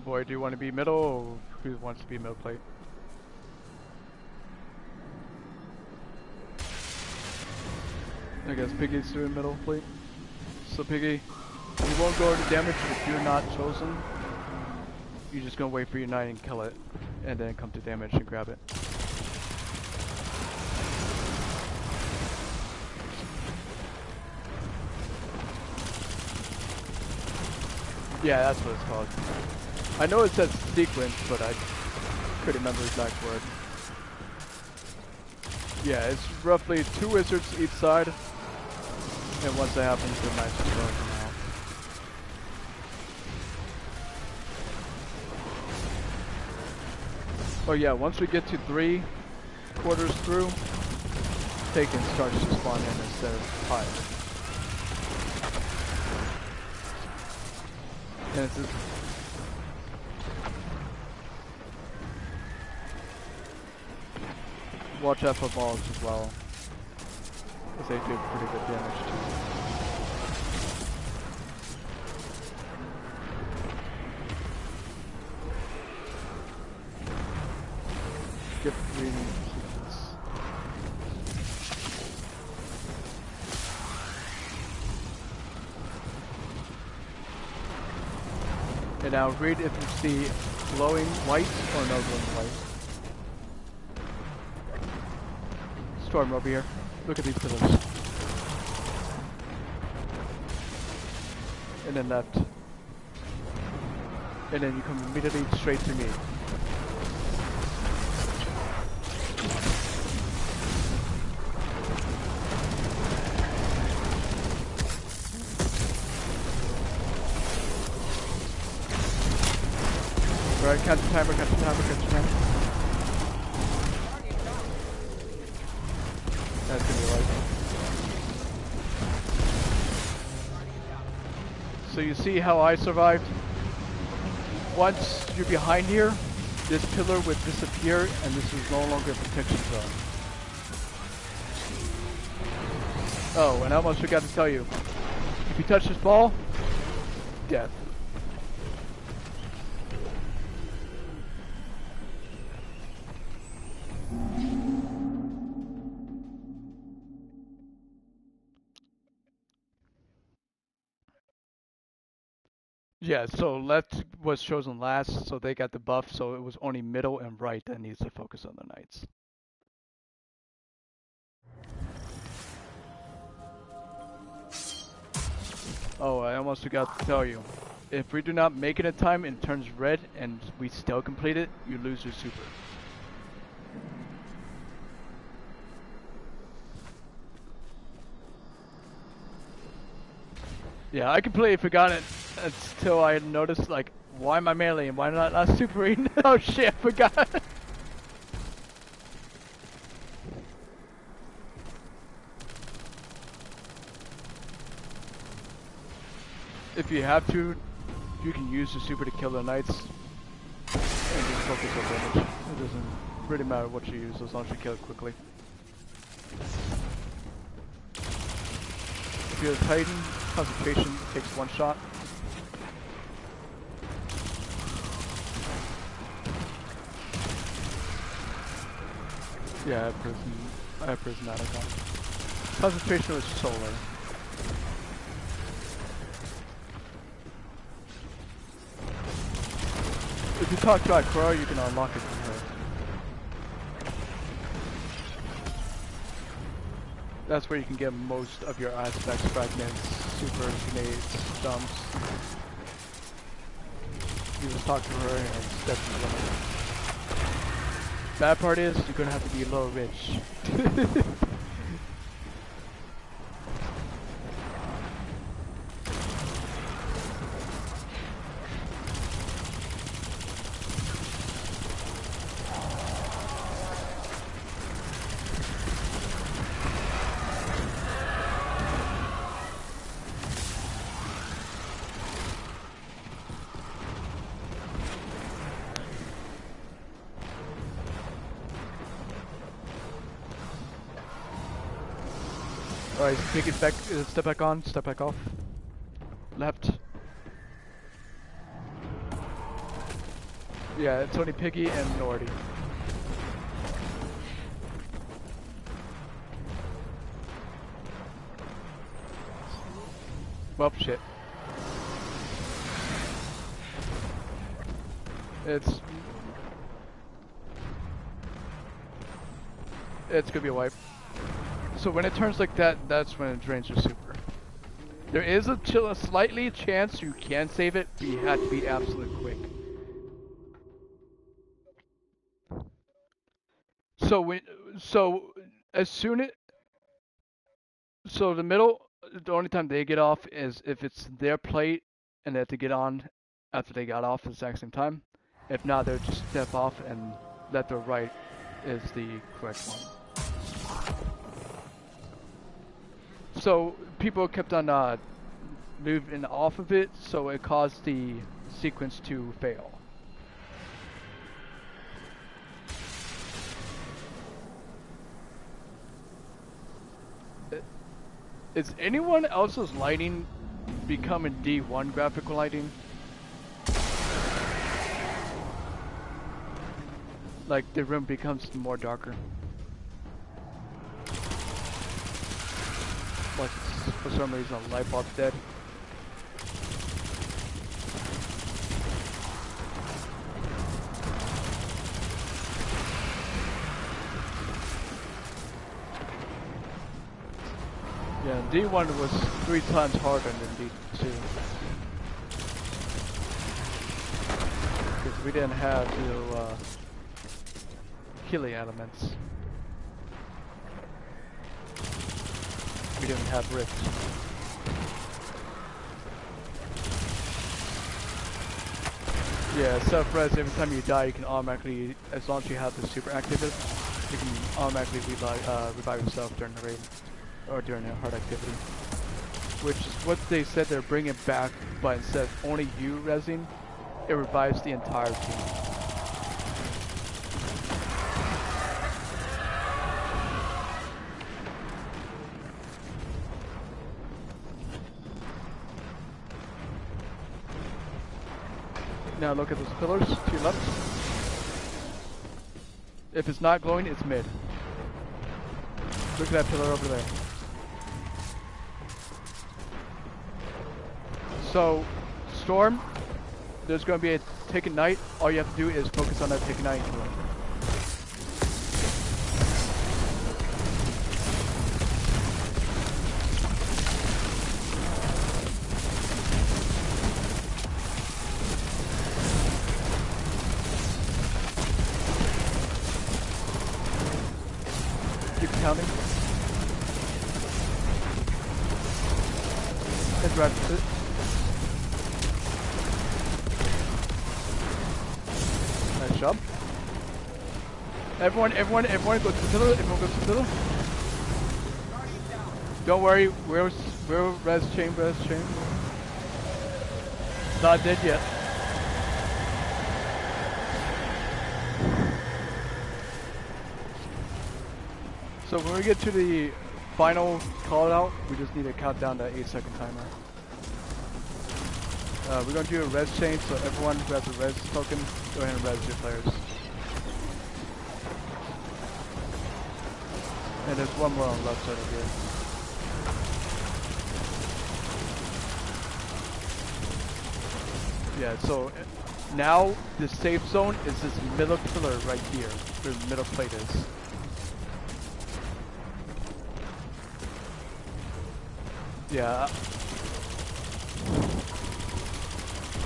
A: Boy, do you want to be middle, or who wants to be middle plate? I guess Piggy's doing middle plate. So Piggy, you won't go to damage if you're not chosen. You're just gonna wait for your knight and kill it, and then come to damage and grab it. Yeah, that's what it's called. I know it says sequence, but I couldn't remember the exact word. Yeah, it's roughly 2 wizards each side, and once that happens, the knights just go come out. Oh yeah, once we get to 3 quarters through, Taken starts to spawn in instead of 5. And it's just watch out for balls as well, because they do pretty good damage too. Skip reading sequence. And now read if you see glowing white or no glowing white. storm over here. Look at these pillars. And then left. And then you come immediately straight to me. Alright, catch the timer, catch the timer, catch the timer. That's gonna be right. So you see how I survived? Once you're behind here, this pillar would disappear and this is no longer a protection zone. Oh, and I almost forgot to tell you. If you touch this ball, death. Yeah, so left was chosen last, so they got the buff, so it was only middle and right that needs to focus on the knights. Oh, I almost forgot to tell you. If we do not make it in time and it turns red and we still complete it, you lose your super. Yeah, I completely forgot it until I noticed, like, why am I melee and why not supering? Oh shit, I forgot. If you have to, you can use the super to kill the knights and just focus on damage. It doesn't really matter what you use as long as you kill it quickly. If you're a Titan, concentration takes one shot. Yeah, I have prismatic on. Concentration was solar. If you talk to Ikora, you can unlock it from her. That's where you can get most of your aspects, fragments, super grenades, dumps. You just talk to her and step to the limit. Bad part is, you're gonna have to be low rich. Alright, take it back, step back on, step back off. Left. Yeah, it's only Piggy and Nordy. Well, shit. It's gonna be a wipe. So when it turns like that, that's when it drains your super. There is a slightly chance you can save it, but you have to be absolutely quick. So as soon as the middle, the only time they get off is if it's their plate and they have to get on after they got off at the exact same time. If not, they'll just step off and left or right is the correct one. So people kept on moving off of it, so it caused the sequence to fail. Is anyone else's lighting becoming D1 graphical lighting? Like the room becomes more darker. Like for some reason the light bulb's dead. Yeah, D1 was 3 times harder than D2. Because we didn't have the healing elements. We didn't have Rift. Yeah, self-res, every time you die you can automatically, as long as you have the super activated, you can automatically revive yourself during the raid. Or during a hard activity. Which is what they said they're bringing back, but instead of only you rezzing, it revives the entire team. Now look at those pillars to your left. If it's not glowing, it's mid. Look at that pillar over there. So, Storm, there's going to be a Taken Knight. All you have to do is focus on that Taken Knight and kill him. Keep counting. It's right. Nice job. Everyone go to the pillar. Everyone go to the pillar. Don't worry, we're res chain. Not dead yet. So when we get to the final call out, we just need to count down the 8-second timer. We're going to do a res chain, so everyone who has a res token, go ahead and res your players. And there's one more on the left side of here. Yeah, so now the safe zone is this middle pillar right here, where the middle plate is. Yeah.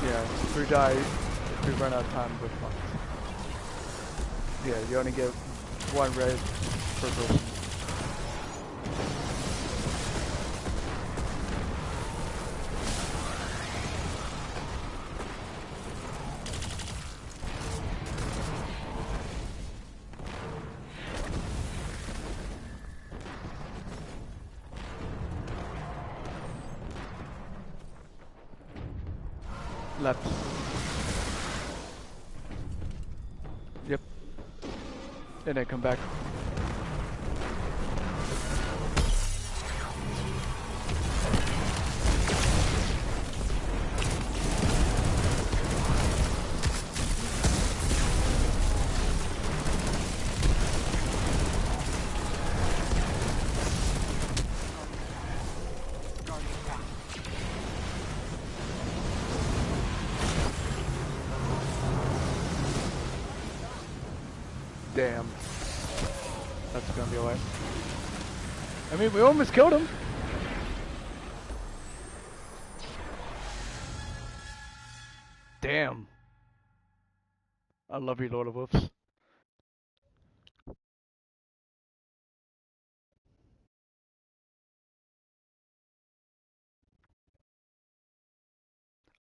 A: Yeah, if we die, if we run out of time, we're fucked. Yeah, you only get one red per person. Left. Yep. And then come back. Damn. That's gonna be alright. I mean, we almost killed him. Damn. I love you, Lord of Wolves.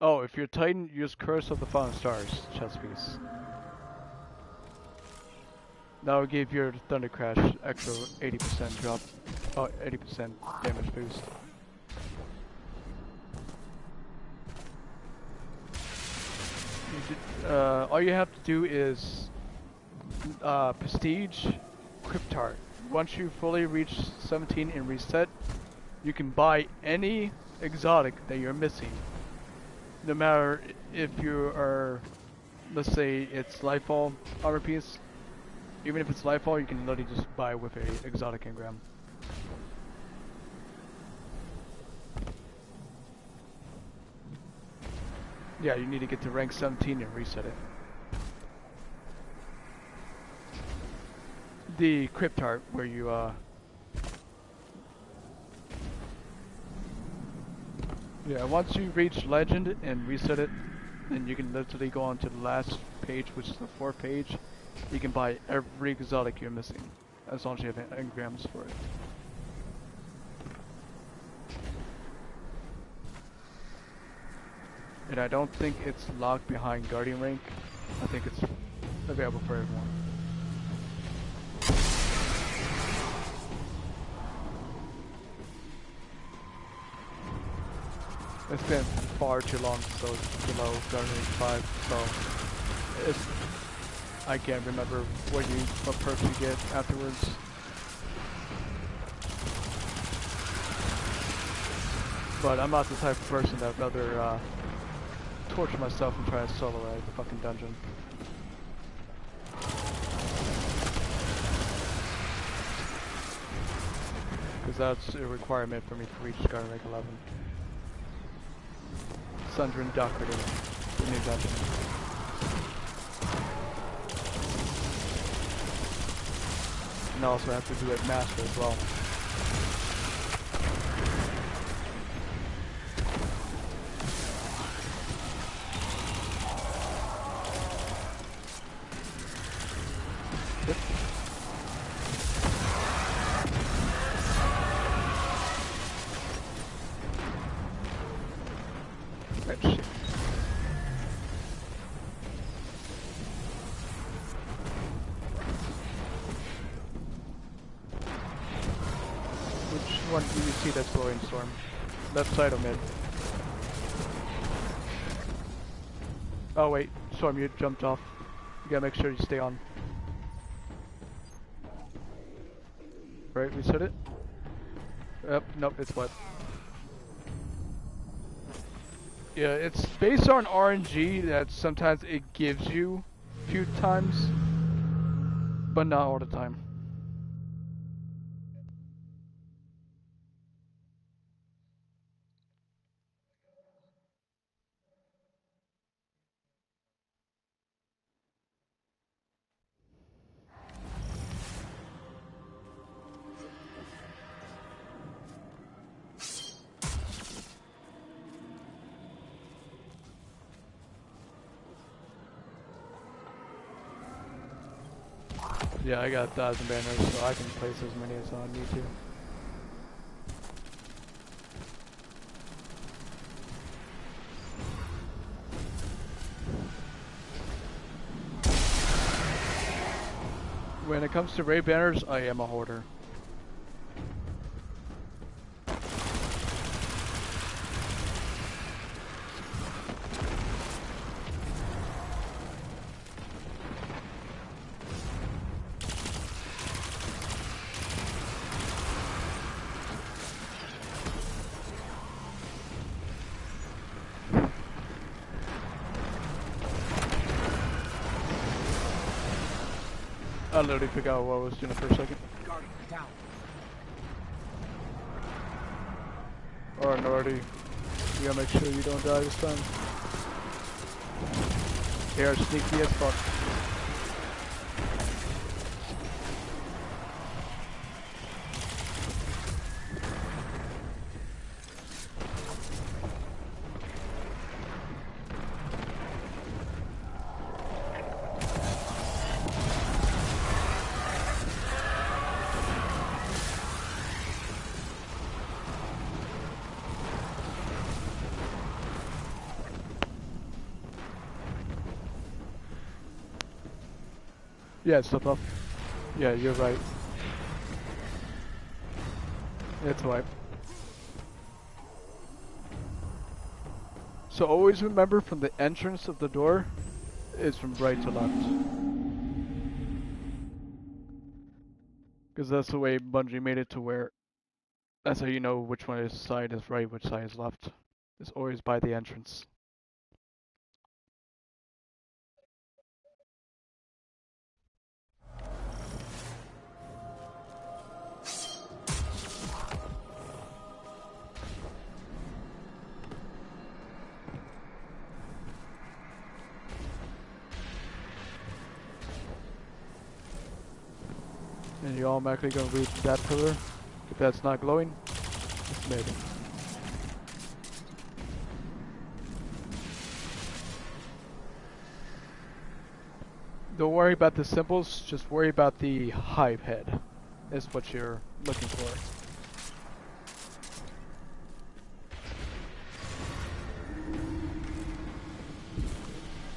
A: Oh, if you're Titan, use Curse of the Fallen Stars, chest piece. That will give your Thunder Crash extra 80% drop. Oh, 80% damage boost. All you have to do is Prestige Cryptart. Once you fully reach 17 and reset, you can buy any exotic that you're missing. No matter if you are, let's say it's Lightfall armor piece. Even if it's Lightfall, you can literally just buy with a exotic engram. Yeah, you need to get to rank 17 and reset it. The Cryptart, where you Yeah, once you reach legend and reset it, then you can literally go on to the last page, which is the fourth page. You can buy every exotic you're missing, as long as you have engrams for it. And I don't think it's locked behind Guardian rank. I think it's available for everyone. It's been far too long since I was below Guardian rank 5, so I can't remember what perks you get afterwards. But I'm not the type of person that would rather torture myself and try to solo a fucking dungeon. Because that's a requirement for me to reach Guardian rank 11. Sundry Docketed, the new dungeon. And I also have to do it Master as well. Yep. Right, shit. Which one do you see that's glowing storm? Left side or mid? Oh wait, Storm, you jumped off. You gotta make sure you stay on. Right, reset it. Yep, nope, it's what? Yeah, it's based on RNG that sometimes it gives you a few times, but not all the time. Yeah, I got 1,000 banners, so I can place as many as I need to. When it comes to raid banners, I am a hoarder. I literally forgot what I was doing for a second.
B: Guardian down.
A: Alright, Nordy. You gotta make sure you don't die this time. They are sneaky as fuck. Yeah, it's still tough. Yeah, you're right. It's wipe. So always remember from the entrance of the door is from right to left. Because that's the way Bungie made it to where that's how you know which one is side is right, which side is left. It's always by the entrance. And you're automatically going to reach that pillar. If that's not glowing, it's mid. Don't worry about the symbols, just worry about the hive head. Is what you're looking for.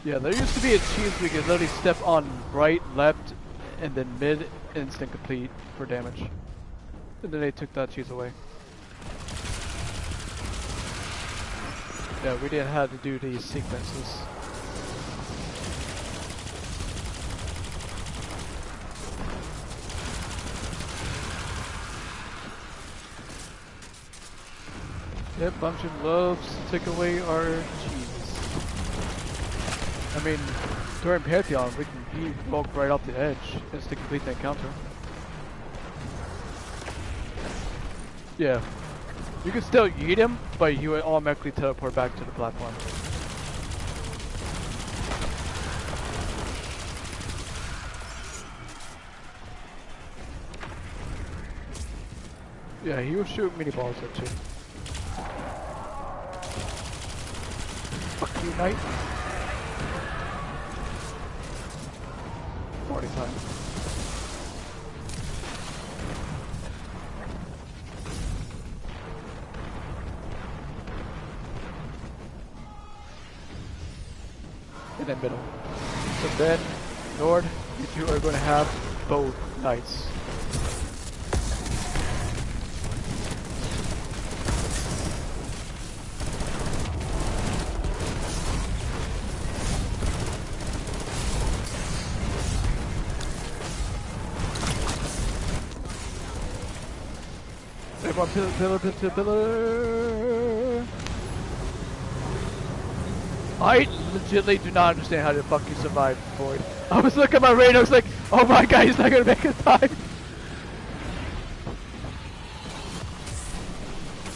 A: Yeah, there used to be a cheese we could literally step on right, left, and then mid, instant complete for damage. And then they took that cheese away. Yeah, we didn't have to do these sequences. Yep, Bunchen loves to take away our cheese. I mean, during Pantheon, he walked right off the edge just to complete the encounter. Yeah. You can still eat him, but he would automatically teleport back to the platform. Yeah, he will shoot mini balls at you. Fuck you, knight. 40 times. In the middle. So then, Nord, you are going to have both knights. Pillar. I legitimately do not understand how the fuck you survived, Void. I was looking at my radar, I was like, oh my god, he's not gonna make it time.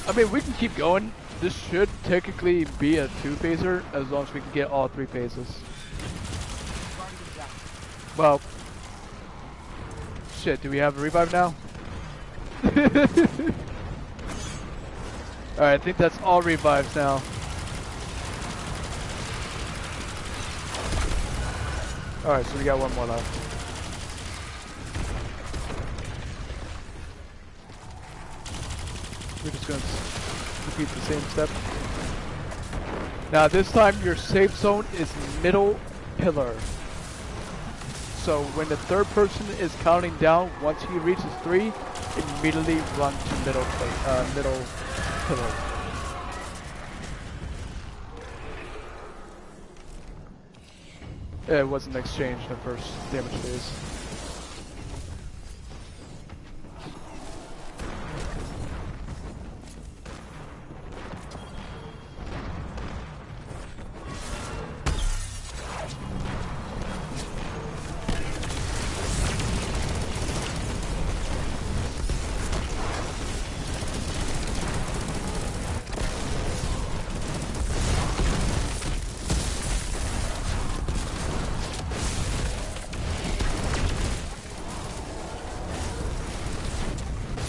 A: I mean, we can keep going. This should technically be a 2-phaser as long as we can get all 3 phases. Well, shit, do we have a revive now? Alright, I think that's all revives now. Alright, so we got one more left. We're just gonna repeat the same step. Now this time your safe zone is middle pillar. So when the third person is counting down, once he reaches 3, immediately run to middle pillar. It wasn't exchanged in the first damage phase.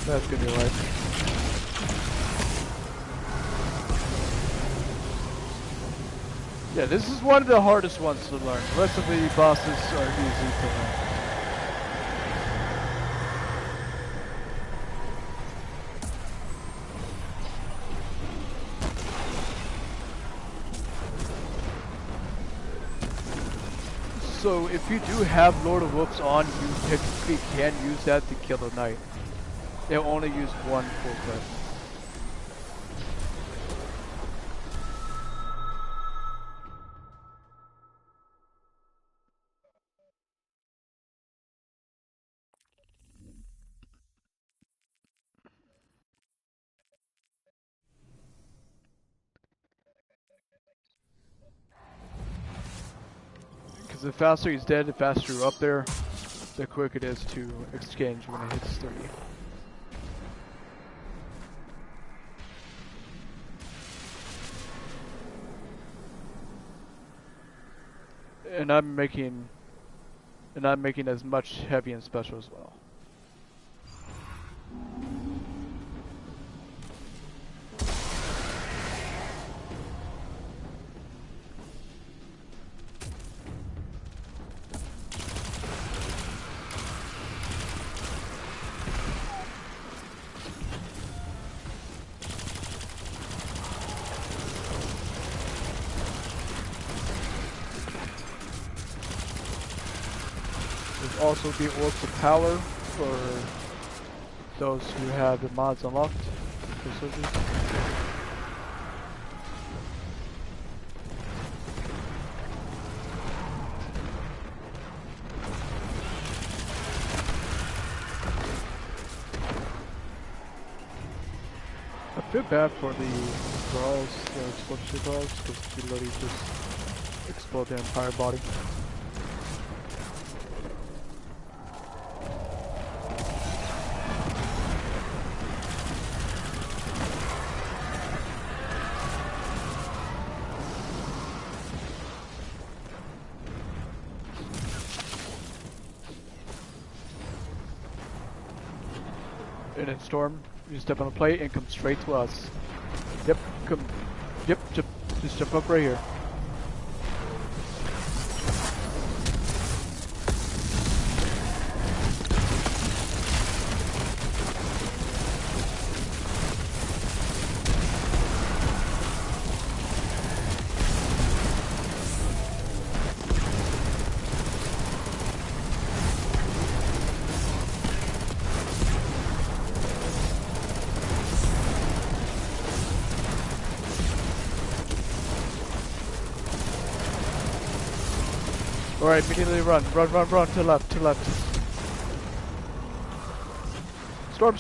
A: That's gonna be life. Yeah, this is one of the hardest ones to learn. The rest of the bosses are easy to learn. So if you do have Lord of Wolves on, you technically can use that to kill the knight. They'll only use one full clip. Because the faster he's dead, the faster you're up there, the quicker it is to exchange when it hits 3. And I'm making as much heavy and special as well. also be orbs of power for those who have the mods unlocked for soldiers. I feel bad for the brawls, the explosion brawls, because you literally just explode their entire body. And then Storm, you step on the plate and come straight to us. Yep, come. Yep, just jump up right here. Alright, immediately run to the left, Storm!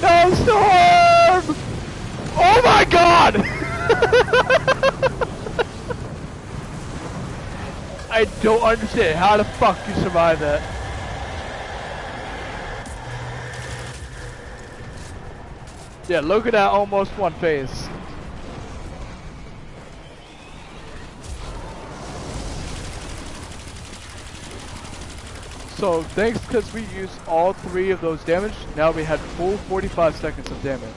A: No, Storm! Oh my god! I don't understand how the fuck you survive that. Yeah, look at that almost one phase. So thanks because we used all 3 of those damage, now we had full 45 seconds of damage.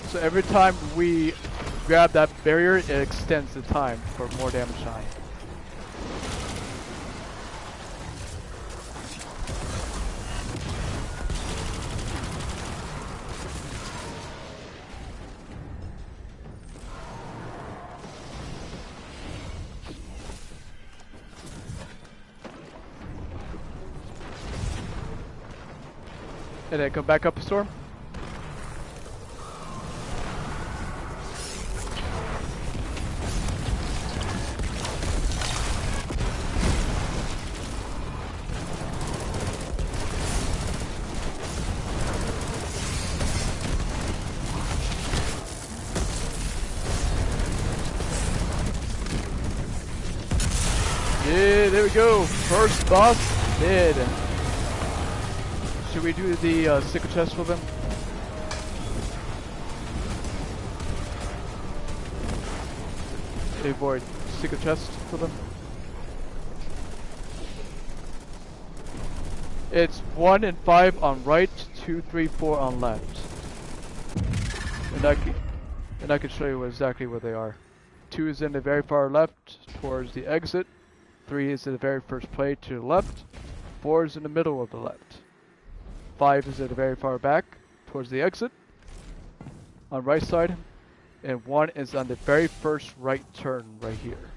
A: So every time we grab that barrier, it extends the time for more damage time. And then come back up a storm. Yeah, there we go. First boss dead. Should we do the sticker chest for them? Avoid sticker chest for them. It's 1 and 5 on right, 2, 3, 4 on left. And I can show you exactly where they are. 2 is in the very far left towards the exit. 3 is in the very first plate to the left. 4 is in the middle of the left. 5 is at the very far back towards the exit on right side, and 1 is on the very first right turn right here.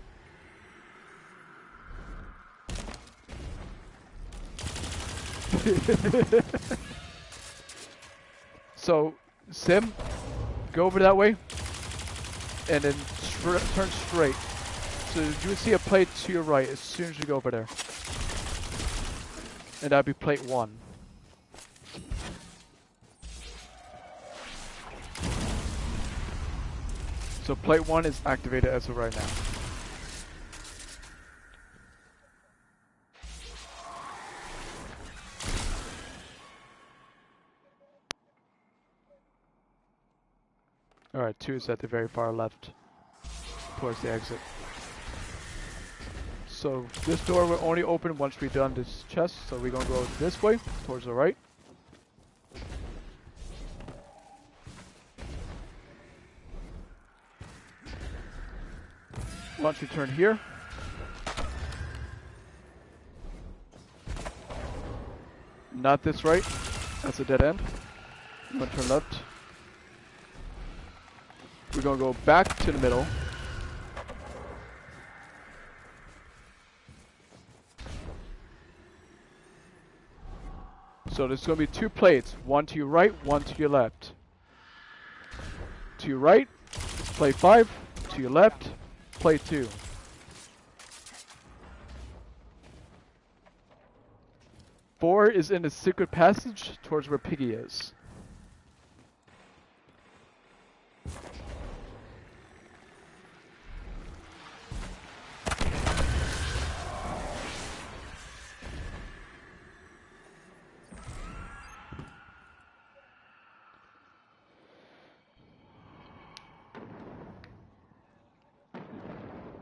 A: So Sim, go over that way and then turn straight. So you will see a plate to your right as soon as you go over there, and that'll be plate 1. So plate 1 is activated as of right now. Alright, 2 is at the very far left, towards the exit. So this door will only open once we've done this chest, so we're gonna go this way, towards the right. Once we turn here, not this right, that's a dead end. I'm gonna turn left. We're gonna go back to the middle. So there's gonna be 2 plates, one to your right, one to your left. To your right, plate 5. To your left, plate 2. Four is in the secret passage towards where Piggy is.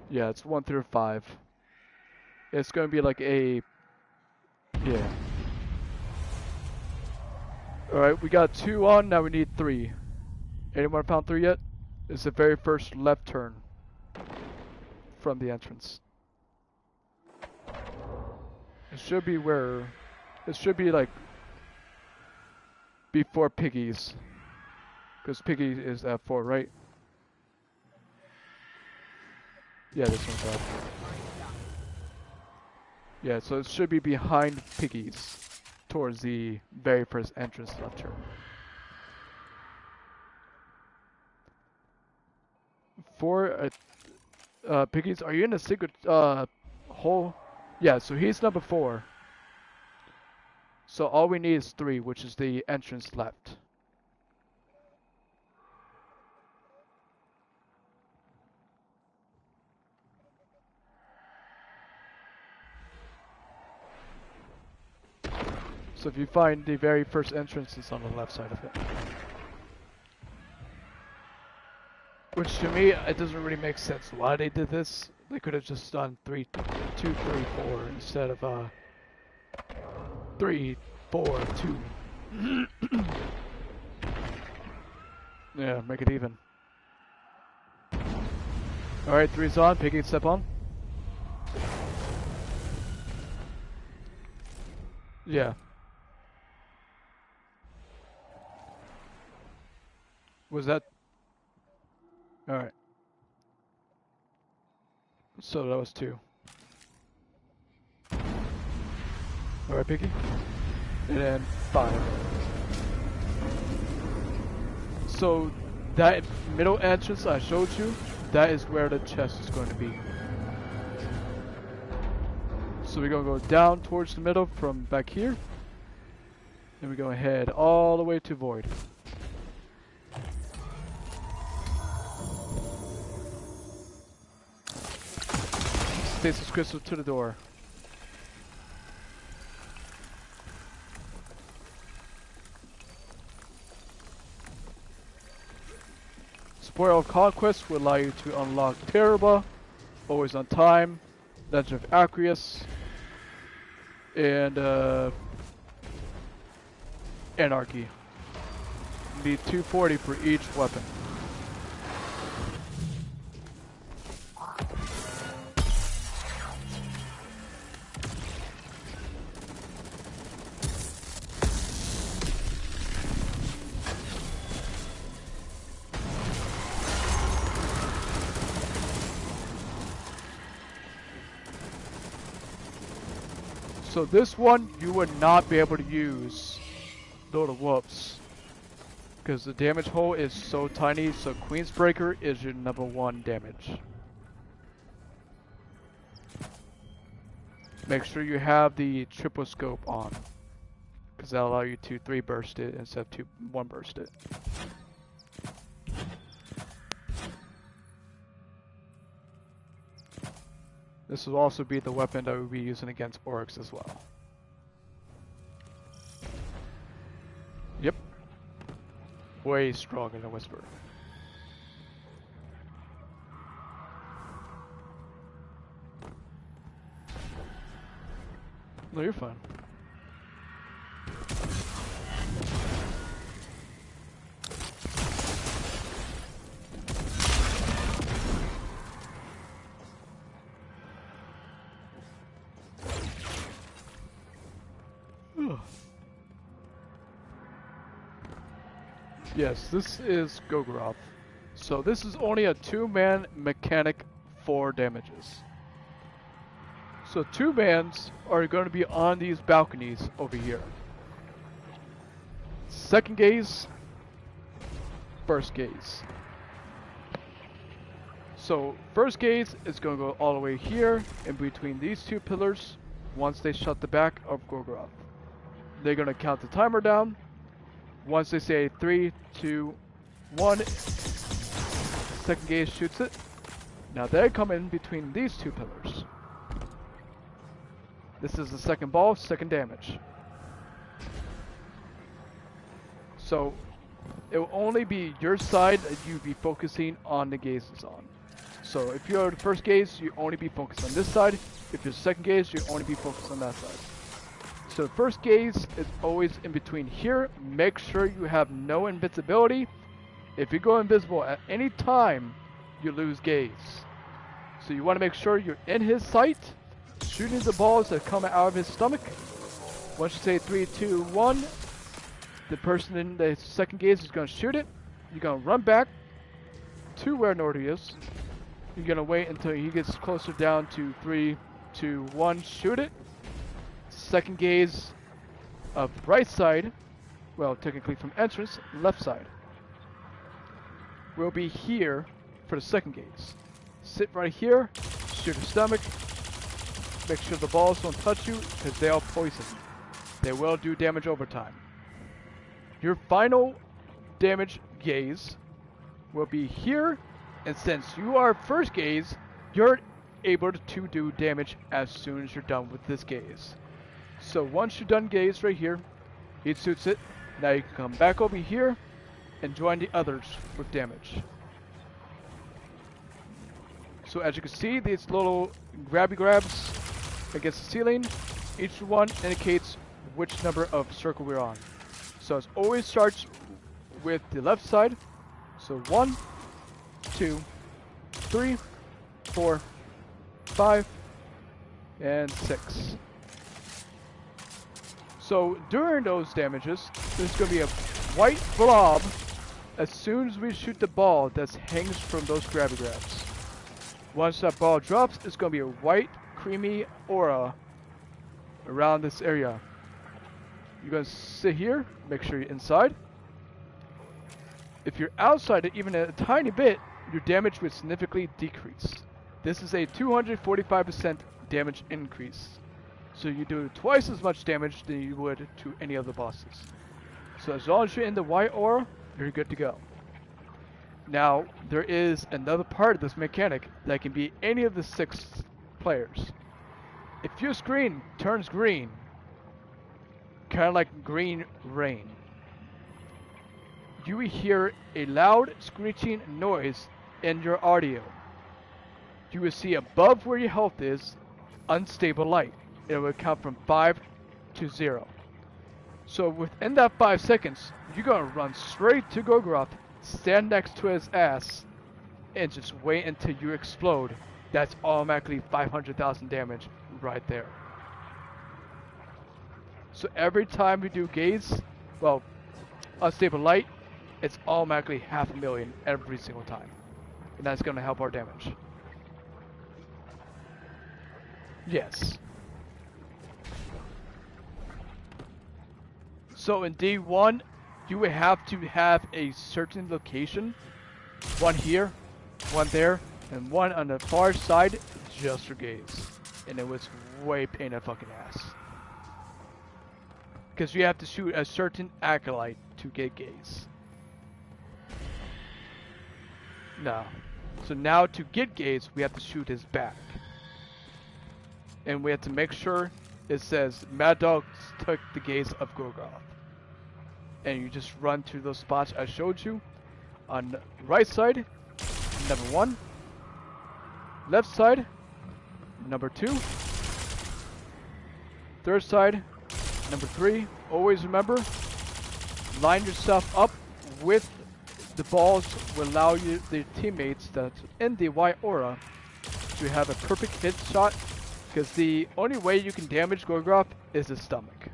A: Yeah, it's 1 through 5. It's gonna be like a... Yeah. Alright, we got 2 on, now we need 3. Anyone found 3 yet? It's the very first left turn from the entrance. It should be where... It should be like... before Piggy's. Because Piggy is at 4, right? Yeah, this one's up. Yeah, so it should be behind Piggy's. Towards the very first entrance left turn. 4, Piggy's, are you in the secret, hole? Yeah, so he's number 4. So all we need is 3, which is the entrance left. So if you find the very first entrance, it's on the left side of it. Which to me, it doesn't really make sense why they did this. They could have just done 2, 3, 4 instead of 3, 4, 2. Yeah, make it even. Alright, 3's on, Piggy, step on. Yeah. Was that... Alright. So that was 2. Alright, Piggy. And then 5. So that middle entrance I showed you, that is where the chest is going to be. So we're going to go down towards the middle from back here. And we're going to head all the way to Void. Stasis crystal to the door. Spoil of Conquest will allow you to unlock Teraba, Always on Time, Legend of Acreus, and Anarchy. You need 240 for each weapon. So this one, you would not be able to use Lord of Whoops. Because the damage hole is so tiny, so Queensbreaker is your number 1 damage. Make sure you have the triple scope on. Because that'll allow you to 3 burst it instead of 1 burst it. This will also be the weapon that we'll be using against orcs as well. Yep. Way stronger than Whisper. No, you're fine. Yes, this is Gogoroth. So this is only a 2-man mechanic for damages. So 2-mans are going to be on these balconies over here. Second gaze, first gaze. So first gaze is going to go all the way here in between these two pillars once they shut the back of Gorgoroth. They're going to count the timer down. Once they say 3, 2, 1, second gaze shoots it. Now they come in between these two pillars. This is the second ball, second damage. So it will only be your side that you'd be focusing on the gazes on. So if you're the first gaze, you only be focused on this side. If you're second gaze, you only be focused on that side. So the first gaze is always in between here. Make sure you have no invincibility. If you go invisible at any time, you lose gaze. So you want to make sure you're in his sight, shooting the balls that come out of his stomach. Once you say 3, 2, 1, the person in the second gaze is going to shoot it. You're going to run back to where Nordy is. You're going to wait until he gets closer down to 3, 2, 1, shoot it. Second gaze of right side, well, technically from entrance, left side, will be here for the second gaze. Sit right here, shoot his stomach, make sure the balls don't touch you because they are poisoned. They will do damage over time. Your final damage gaze will be here, and since you are first gaze, you're able to do damage as soon as you're done with this gaze. So once you're done gaze right here, he shoots it. Now you can come back over here and join the others with damage. So as you can see, these little grabby grabs against the ceiling, each one indicates which number of circle we're on. So it always starts with the left side. So 1, 2, 3, 4, 5, and 6. So during those damages, there's going to be a white blob as soon as we shoot the ball that hangs from those grabby grabs. Once that ball drops, it's going to be a white, creamy aura around this area. You're going to sit here, make sure you're inside. If you're outside it even a tiny bit, your damage would significantly decrease. This is a 245% damage increase. So you do twice as much damage than you would to any other bosses. So as long as you're in the white aura, you're good to go. Now, there is another part of this mechanic that can be any of the 6 players. If your screen turns green, kind of like green rain, you will hear a loud screeching noise in your audio. You will see above where your health is, unstable light. It will count from 5 to 0. So within that 5 seconds, you're going to run straight to Gorgoroth, stand next to his ass, and just wait until you explode. That's automatically 500,000 damage right there. So every time we do gaze, well, unstable light, it's automatically 500,000 every single time. And that's going to help our damage. Yes. So in D1, you would have to have a certain location. One here, one there, and one on the far side just for gaze. And it was way pain in the fucking ass. Because you have to shoot a certain acolyte to get gaze. No. So now to get gaze, we have to shoot his back. And we have to make sure it says Mad Dog took the gaze of Gorgoroth. And you just run to those spots I showed you. On the right side, number 1. Left side, number 2. Third side, number 3. Always remember, line yourself up with the balls will allow you, the teammates that's in the white aura, to have a perfect hit shot. Because the only way you can damage Gorgoroth is his stomach.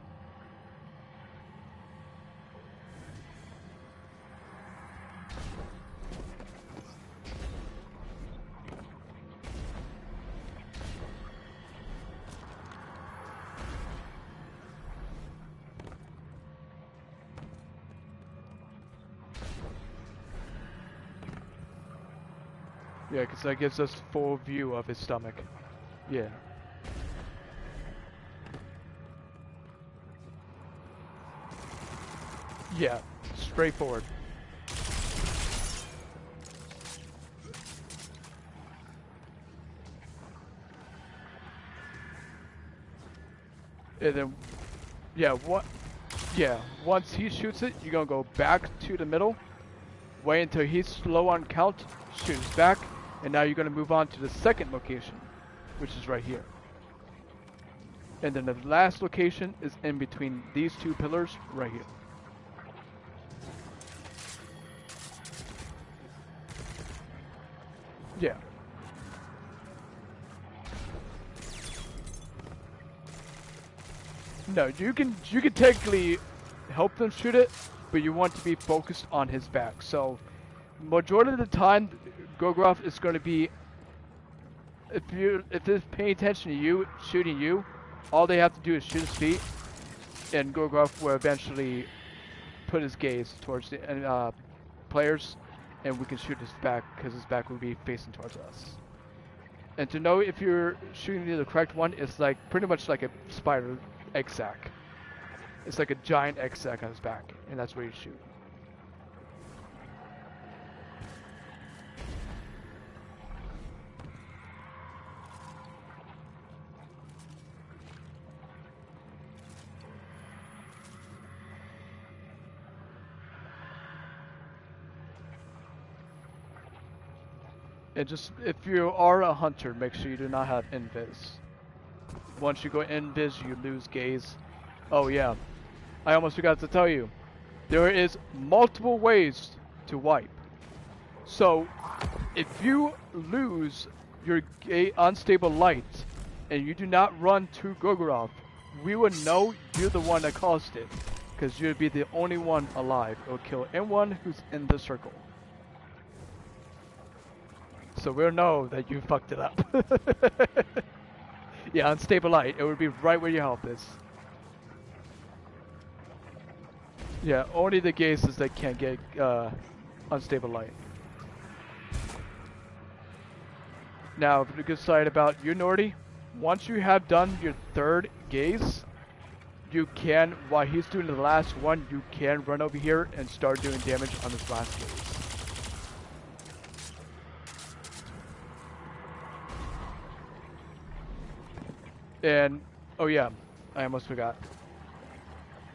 A: Yeah, because that gives us full view of his stomach. Yeah. Yeah, straightforward. And then, yeah, what? Yeah, once he shoots it, you're gonna go back to the middle, wait until he's slow on count, shoots back, and now you're gonna move on to the second location, which is right here. And then the last location is in between these two pillars right here. Yeah. No, you can technically help them shoot it, but you want to be focused on his back. So, majority of the time, Gogrov is going to be if it's paying attention to you, shooting you, all they have to do is shoot his feet, and Gogrov will eventually put his gaze towards the players, and we can shoot his back because his back will be facing towards us. And to know if you're shooting the correct one, it's like pretty much like a spider egg sac. It's like a giant egg sac on his back, and that's where you shoot. And just, if you are a hunter, make sure you do not have invis. Once you go invis, you lose gaze. Oh yeah, I almost forgot to tell you. There is multiple ways to wipe. So, if you lose your unstable light, and you do not run to Gogorov, we would know you're the one that caused it. Because you'd be the only one alive. It will kill anyone who's in the circle. So we'll know that you fucked it up. Yeah, unstable light. It would be right where your health is. Yeah, only the gazes that can't get unstable light. Now, the good side about you, Nordy, once you have done your third gaze, you can, while he's doing the last one, you can run over here and start doing damage on this last gaze. And, oh yeah, I almost forgot.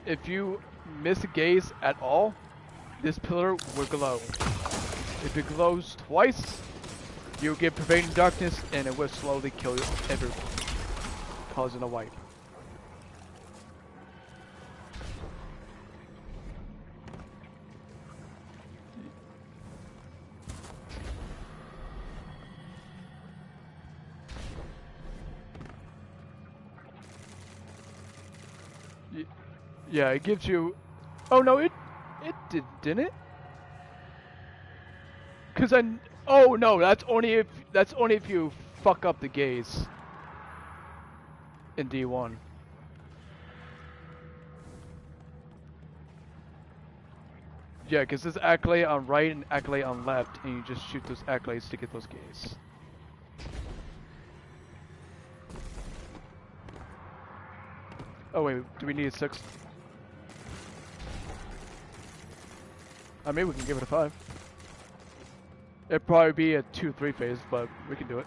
A: If you miss a gaze at all, this pillar will glow. If it glows twice, you'll get pervading darkness and it will slowly kill everyone, causing a wipe. Yeah, it gives you. Oh no, it didn't it? Cause oh no, that's only if you fuck up the gaze in D1. Yeah, cause there's accolade on right and accolade on left, and you just shoot those accolades to get those gaze. Oh wait, do we need a 6? I mean, we can give it a 5. It'd probably be a 2-3 phase, but we can do it.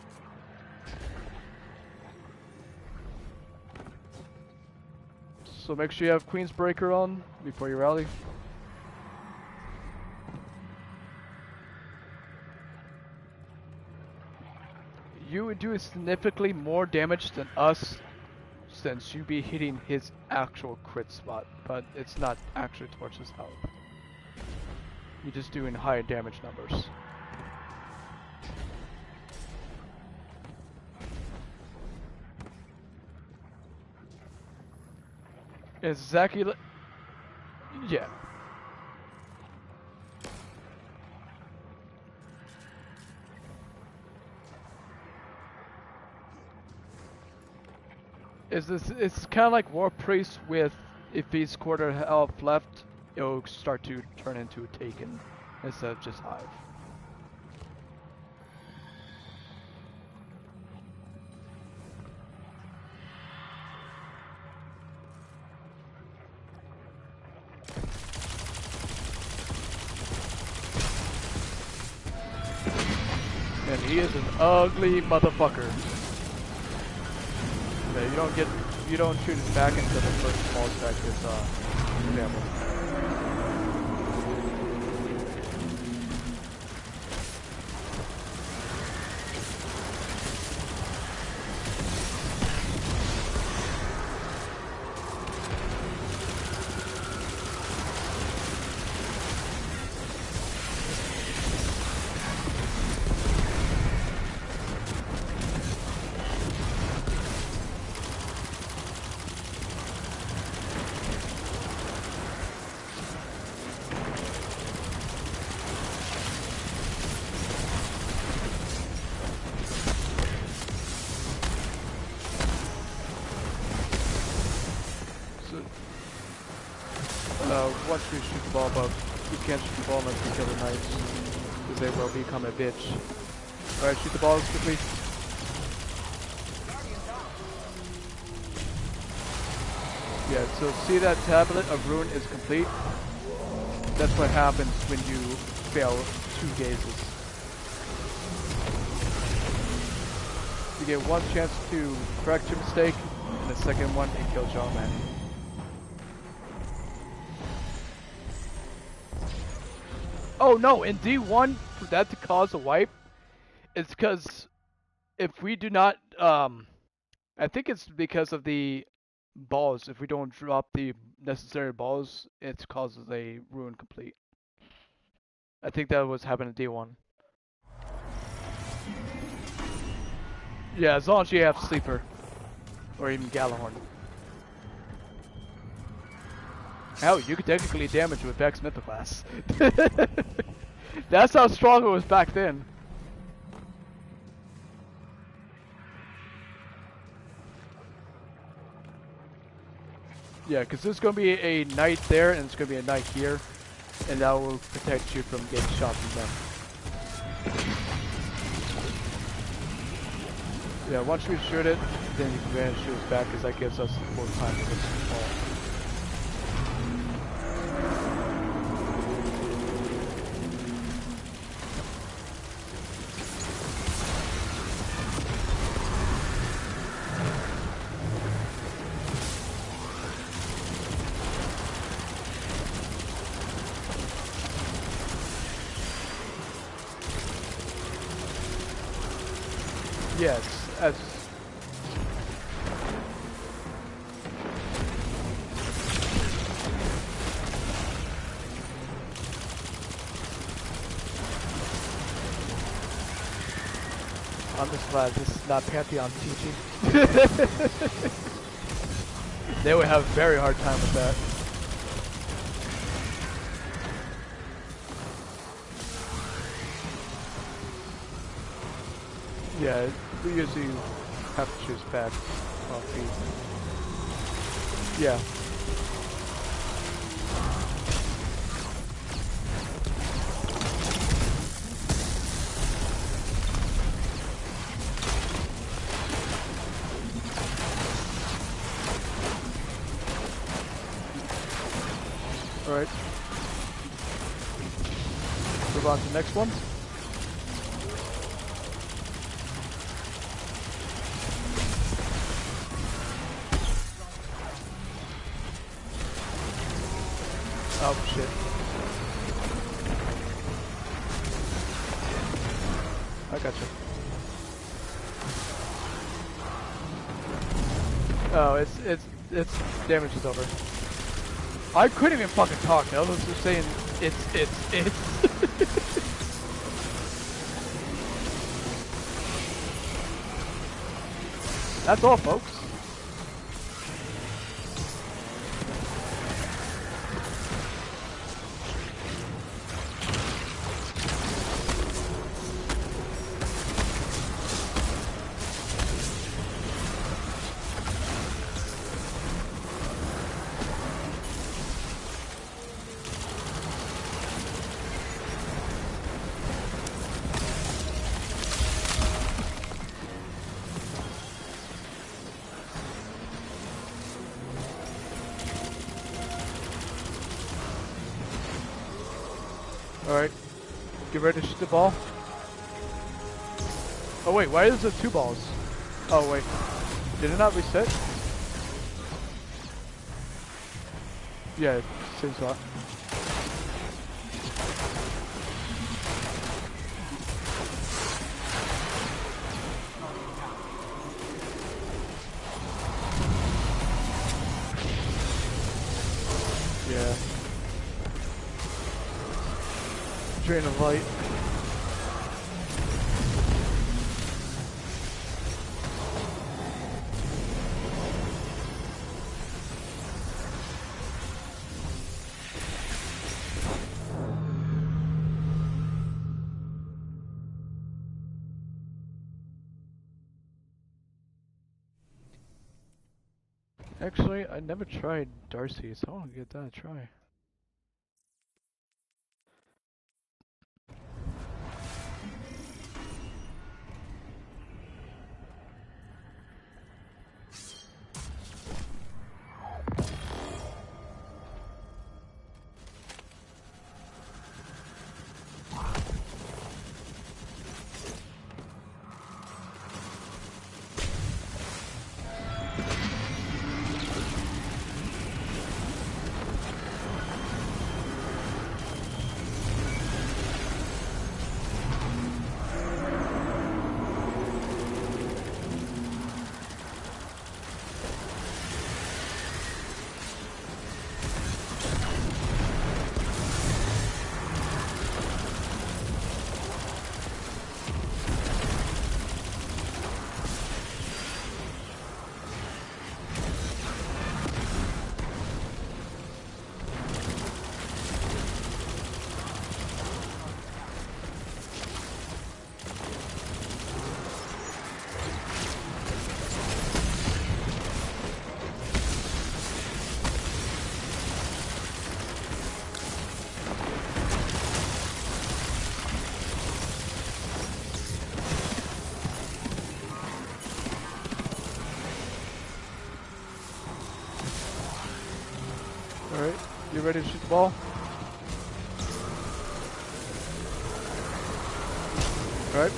A: So make sure you have Queen's Breaker on before you rally. You would do significantly more damage than us, since you'd be hitting his actual crit spot, but it's not actually towards his health. You're just doing higher damage numbers. Exactly. Yeah. It's kind of like War Priest with, if he's quarter health left, it'll start to turn into a Taken instead of just Hive. He is an ugly motherfucker. Yeah, you don't shoot his back until the first ball strike is example. Once we shoot the ball above, you can't shoot the ball unless you kill the knights, because they will become a bitch. Alright, shoot the balls quickly. Yeah, so see that tablet of ruin is complete? That's what happens when you fail 2 gazes. You get one chance to correct your mistake, and the second one, it kills you automatically. Oh no, in D1, for that to cause a wipe, it's because if we do not, I think it's because of the balls. If we don't drop the necessary balls, it causes a ruin complete. I think that was happening in D1. Yeah, as long as you have Sleeper, or even Galahorn. Hell, you could technically damage with Vex Mythoclast. That's how strong it was back then. Yeah, because there's going to be a knight there, and it's going to be a knight here, and that will protect you from getting shot from them. Yeah, once we shoot it, then you can go ahead and shoot us back, because that gives us more time to get the ball. Yes, as I'm just glad this is not Pantheon teaching. They would have a very hard time with that. Yeah, we usually have to choose back off feet. Yeah. Alright. Move on to the next one. Oh shit. I gotcha. Oh, it's damage is over. I couldn't even fucking talk. I was just saying it's. That's all, folks. Alright, get ready to shoot the ball. Oh wait, why is it 2 balls? Oh wait, did it not reset? Yeah, same spot. Yeah. Drain of light. Actually, I never tried Darcy, so I want to get that a try. Alright, you ready to shoot the ball? Alright.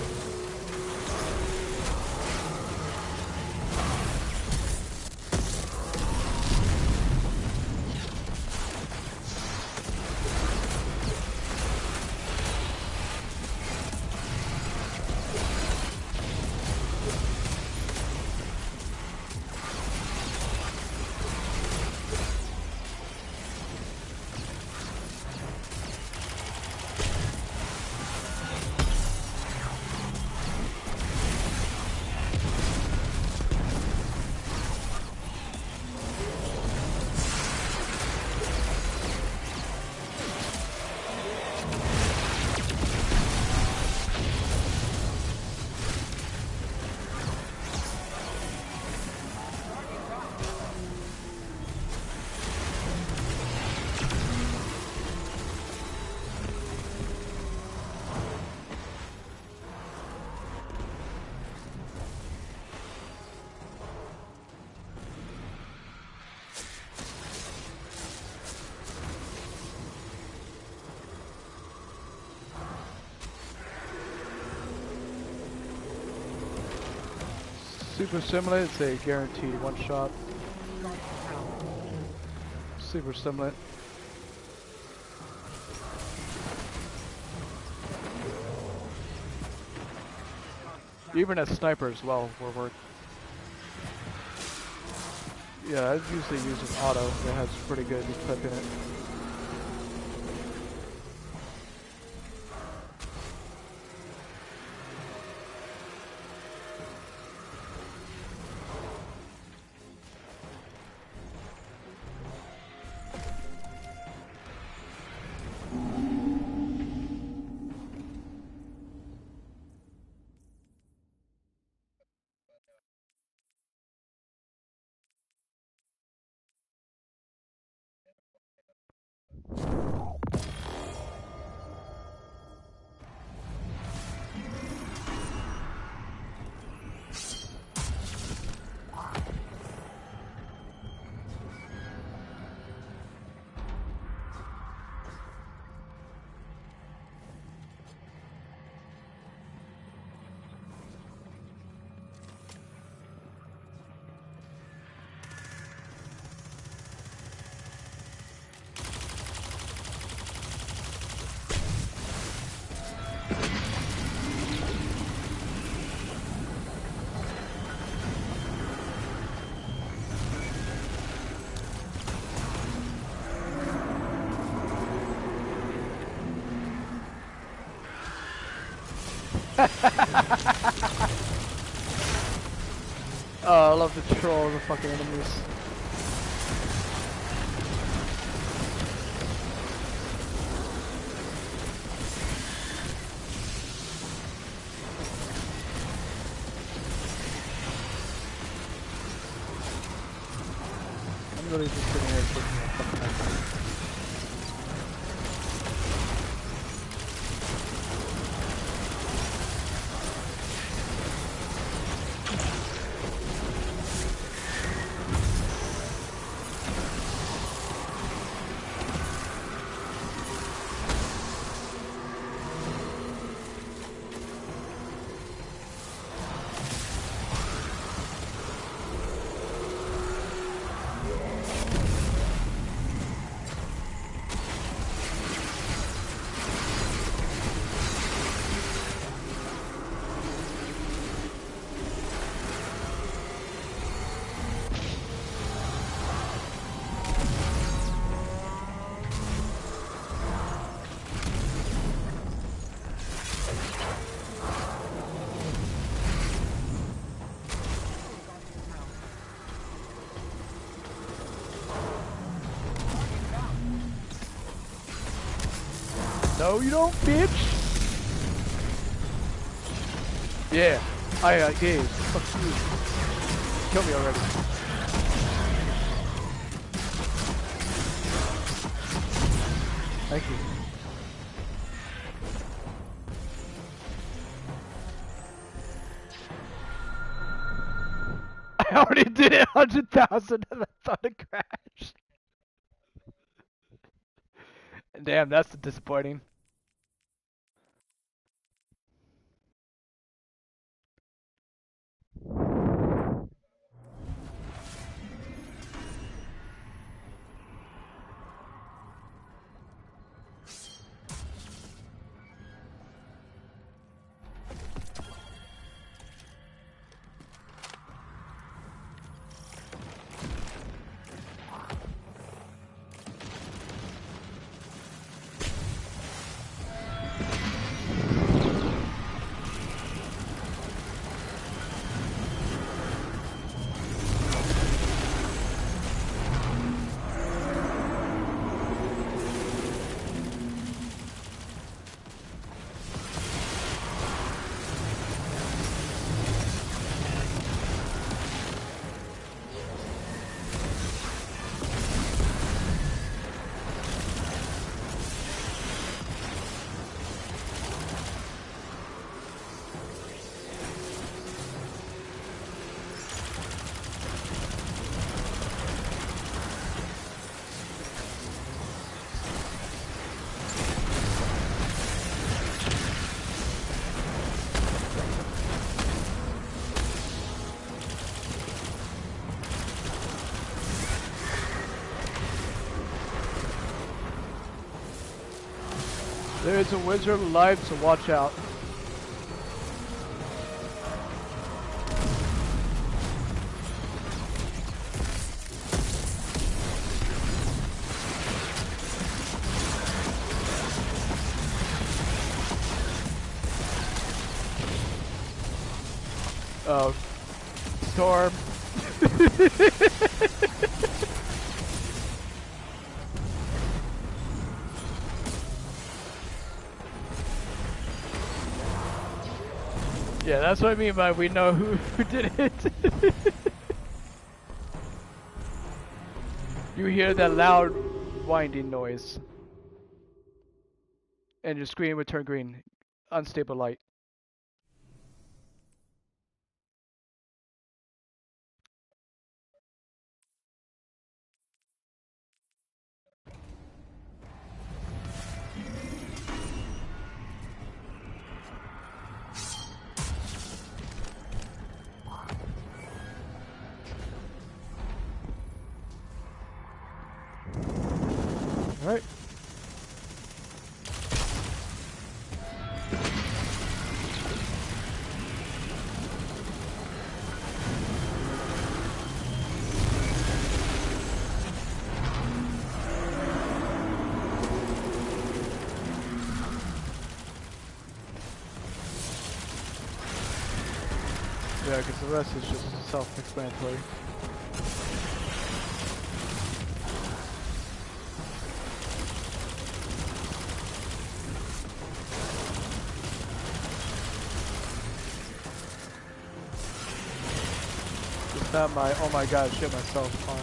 A: Super Stimulant, it's a guaranteed one shot. Super Stimulant. Even a sniper as well will work. Yeah, I usually use an auto that has pretty good clip in it. Oh, I love the trolls, the fucking enemies. I'm really just sitting here taking a fucking knife. No, you don't, bitch! Yeah, I gave. Fuck you. Kill me already. Thank you. I already did it 100,000 and I thought it crashed. Damn, that's disappointing. There's a wizard alive, so watch out. Oh, storm. Yeah, that's what I mean by we know who did it. You hear that loud winding noise. And your screen would turn green. Unstable light. Alright. rest is just self-explanatory. It's not my, oh my god, shit myself on.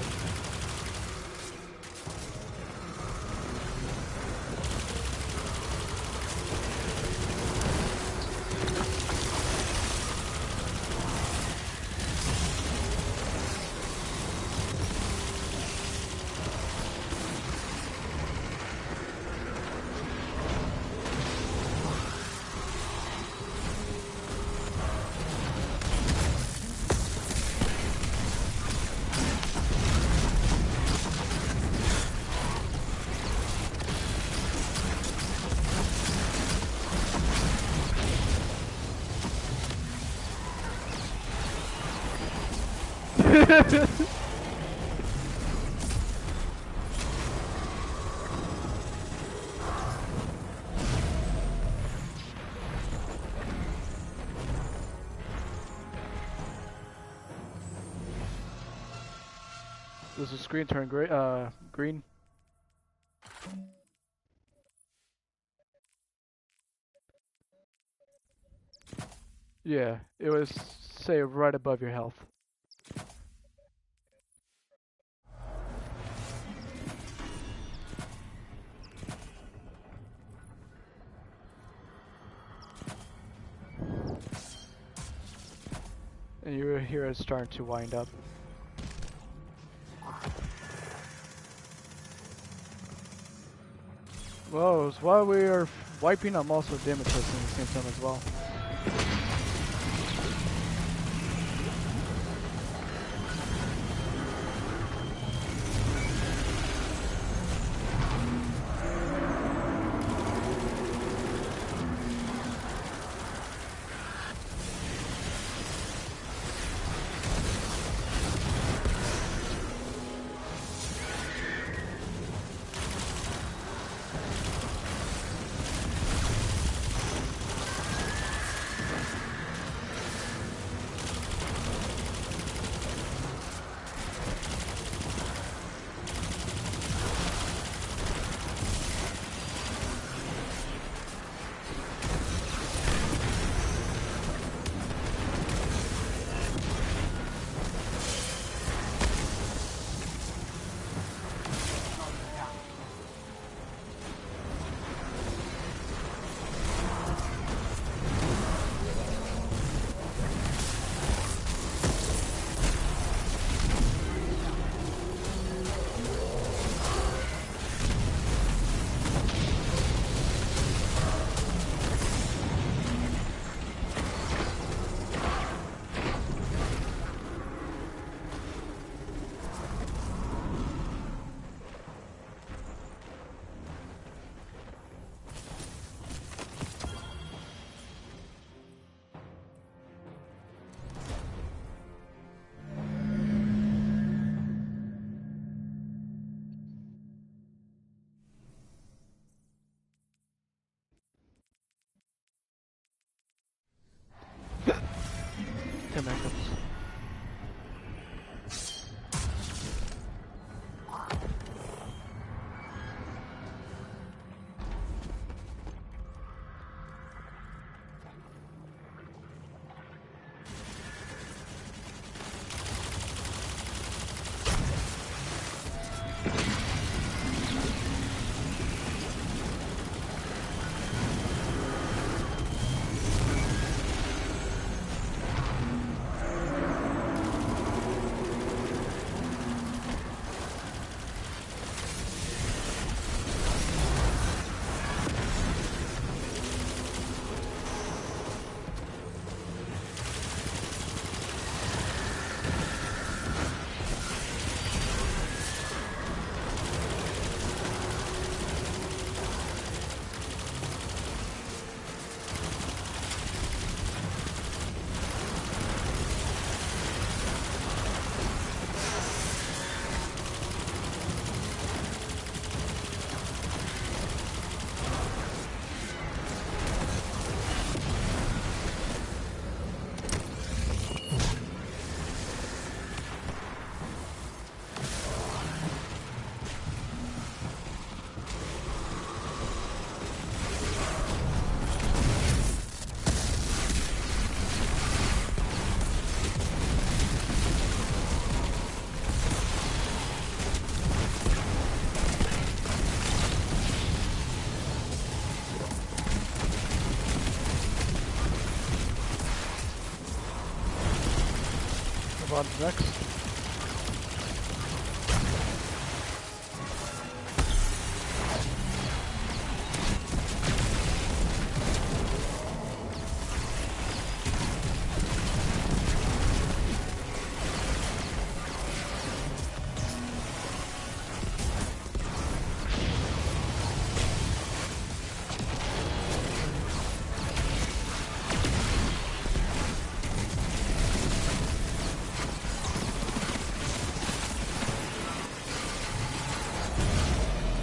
A: Does the screen turn green? Yeah, it was, say, right above your health. And you hear it starting to wind up. Well, while we are wiping, I'm also damage testing at the same time as well. on to next.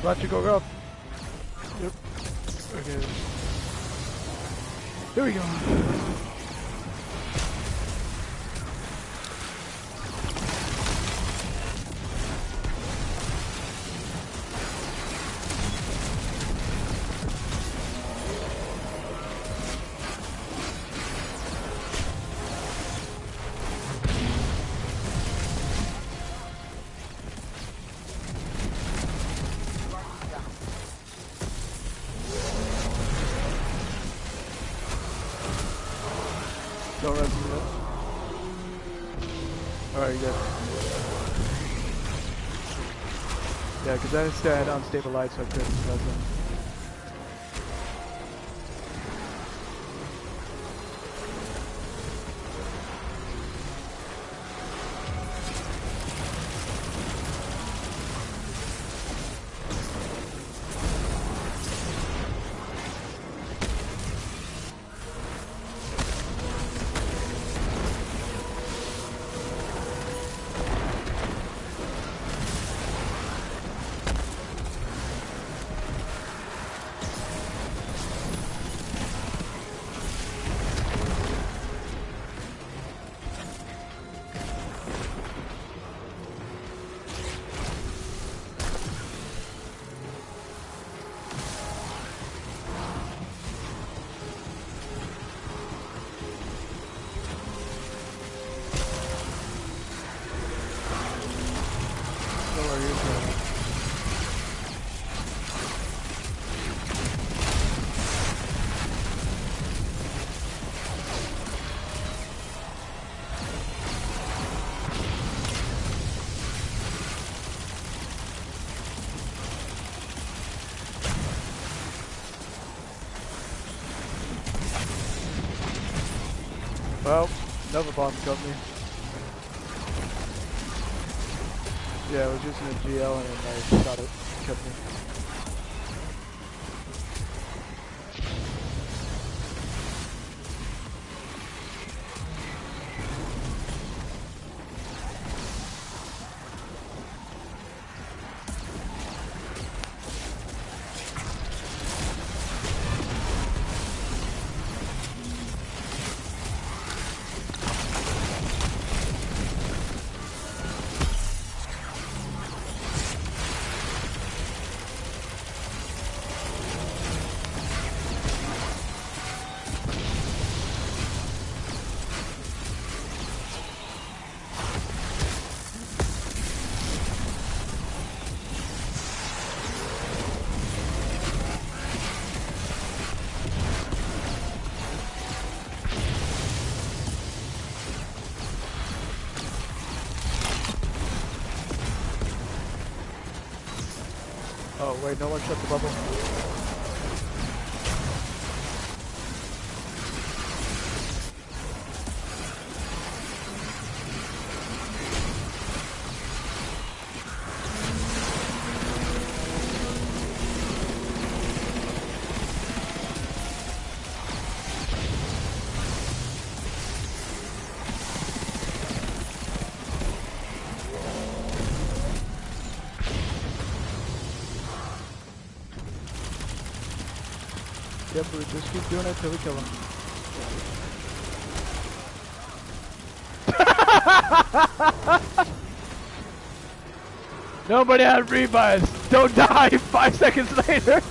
A: Roger, go up. Yep. Okay. Here we go. Don't run through that. Alright, good. Yeah, because I still had unstable light, so I couldn't res them. Well, another bomb got me. Yeah, I was using a GL and I shot it, killed me. Oh wait, no one shut the bubble. Yep, we just keep doing it till we kill him. Nobody had revives. Don't die 5 seconds later.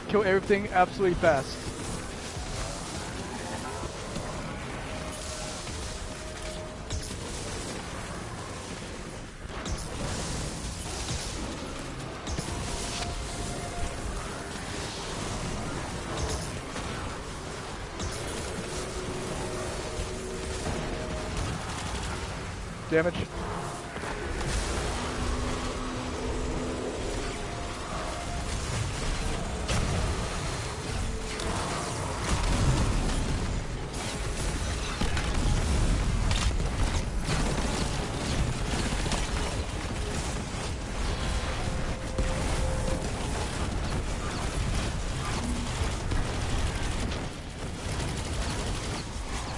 A: Kill everything absolutely fast. damage.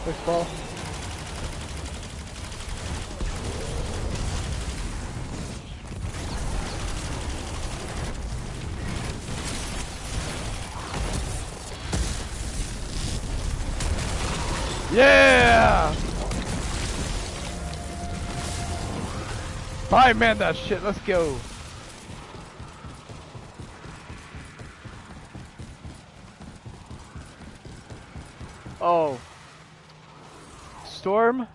A: Quick ball. Yeah! Five-man that shit, let's go. Oh. Storm,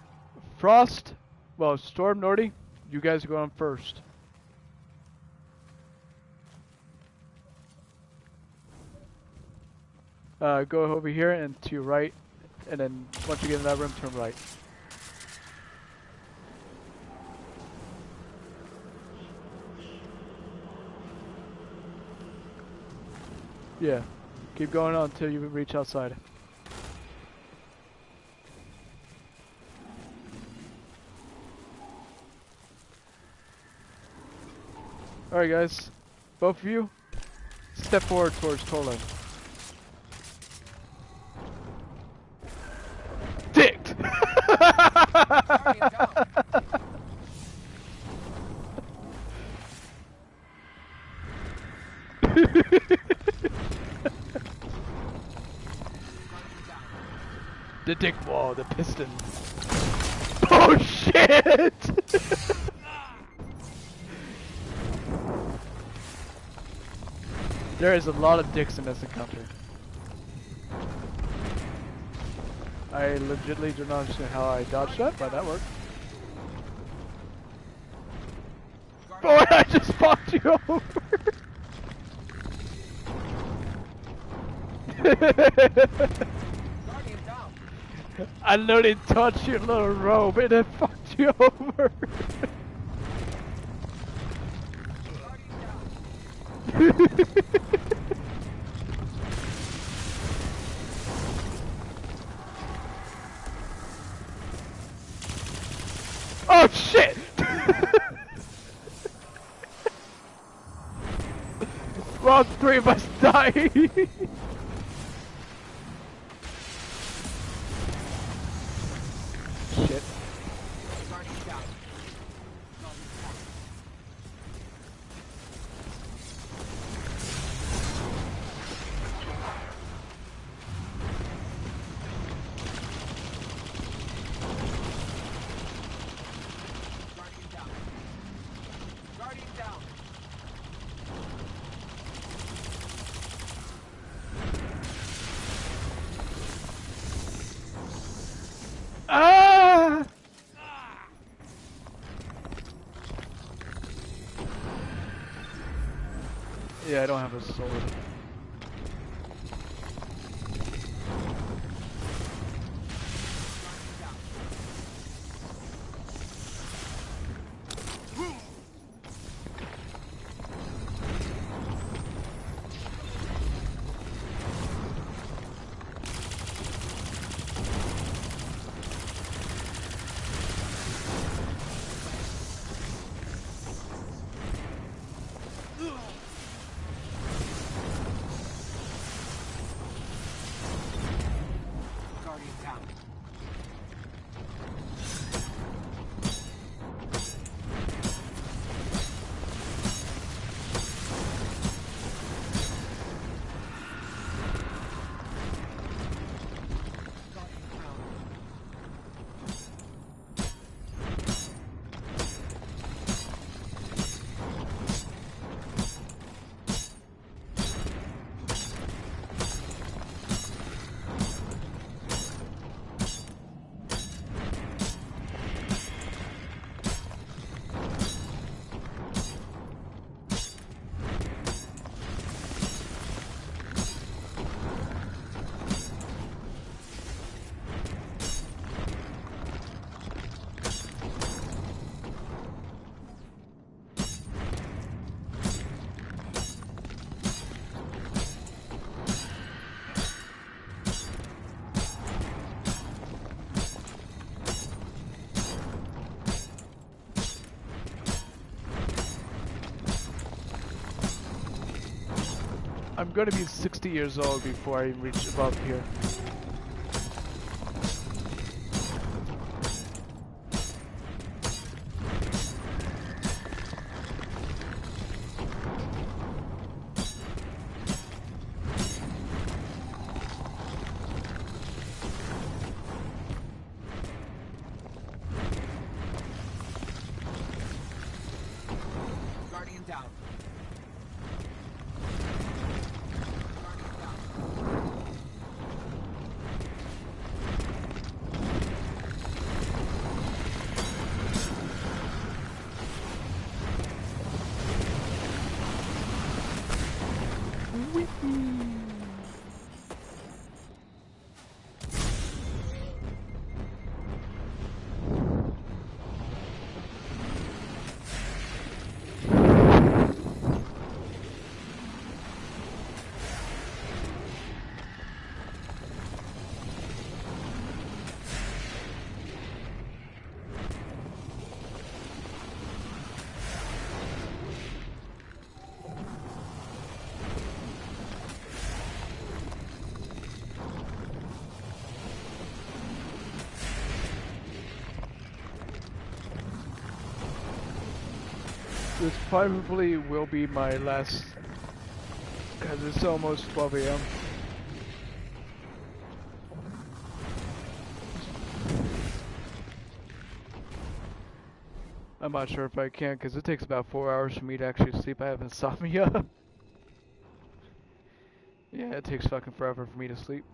A: Frost, well, Storm, Nordy, you guys are going first. Go over here and to your right, and then once you get in that room, turn right. Yeah, keep going on until you reach outside. Alright guys, both of you, step forward towards Torlin. Dicked! The dick wall, the piston. Oh shit! There is a lot of dicks in this encounter. I legitimately do not understand how I dodged that, but that worked. Boy, I just fucked you over! I literally touched your little robe and it fucked you over! Oh shit! Well, three of us died! Shit. Ah! Yeah, I don't have a sword. I'm gonna be 60 years old before I reach above here.
B: Guardian down.
A: This probably will be my last, because it's almost 12 a.m. I'm not sure if I can, because it takes about 4 hours for me to actually sleep. I have insomnia. Yeah, it takes fucking forever for me to sleep.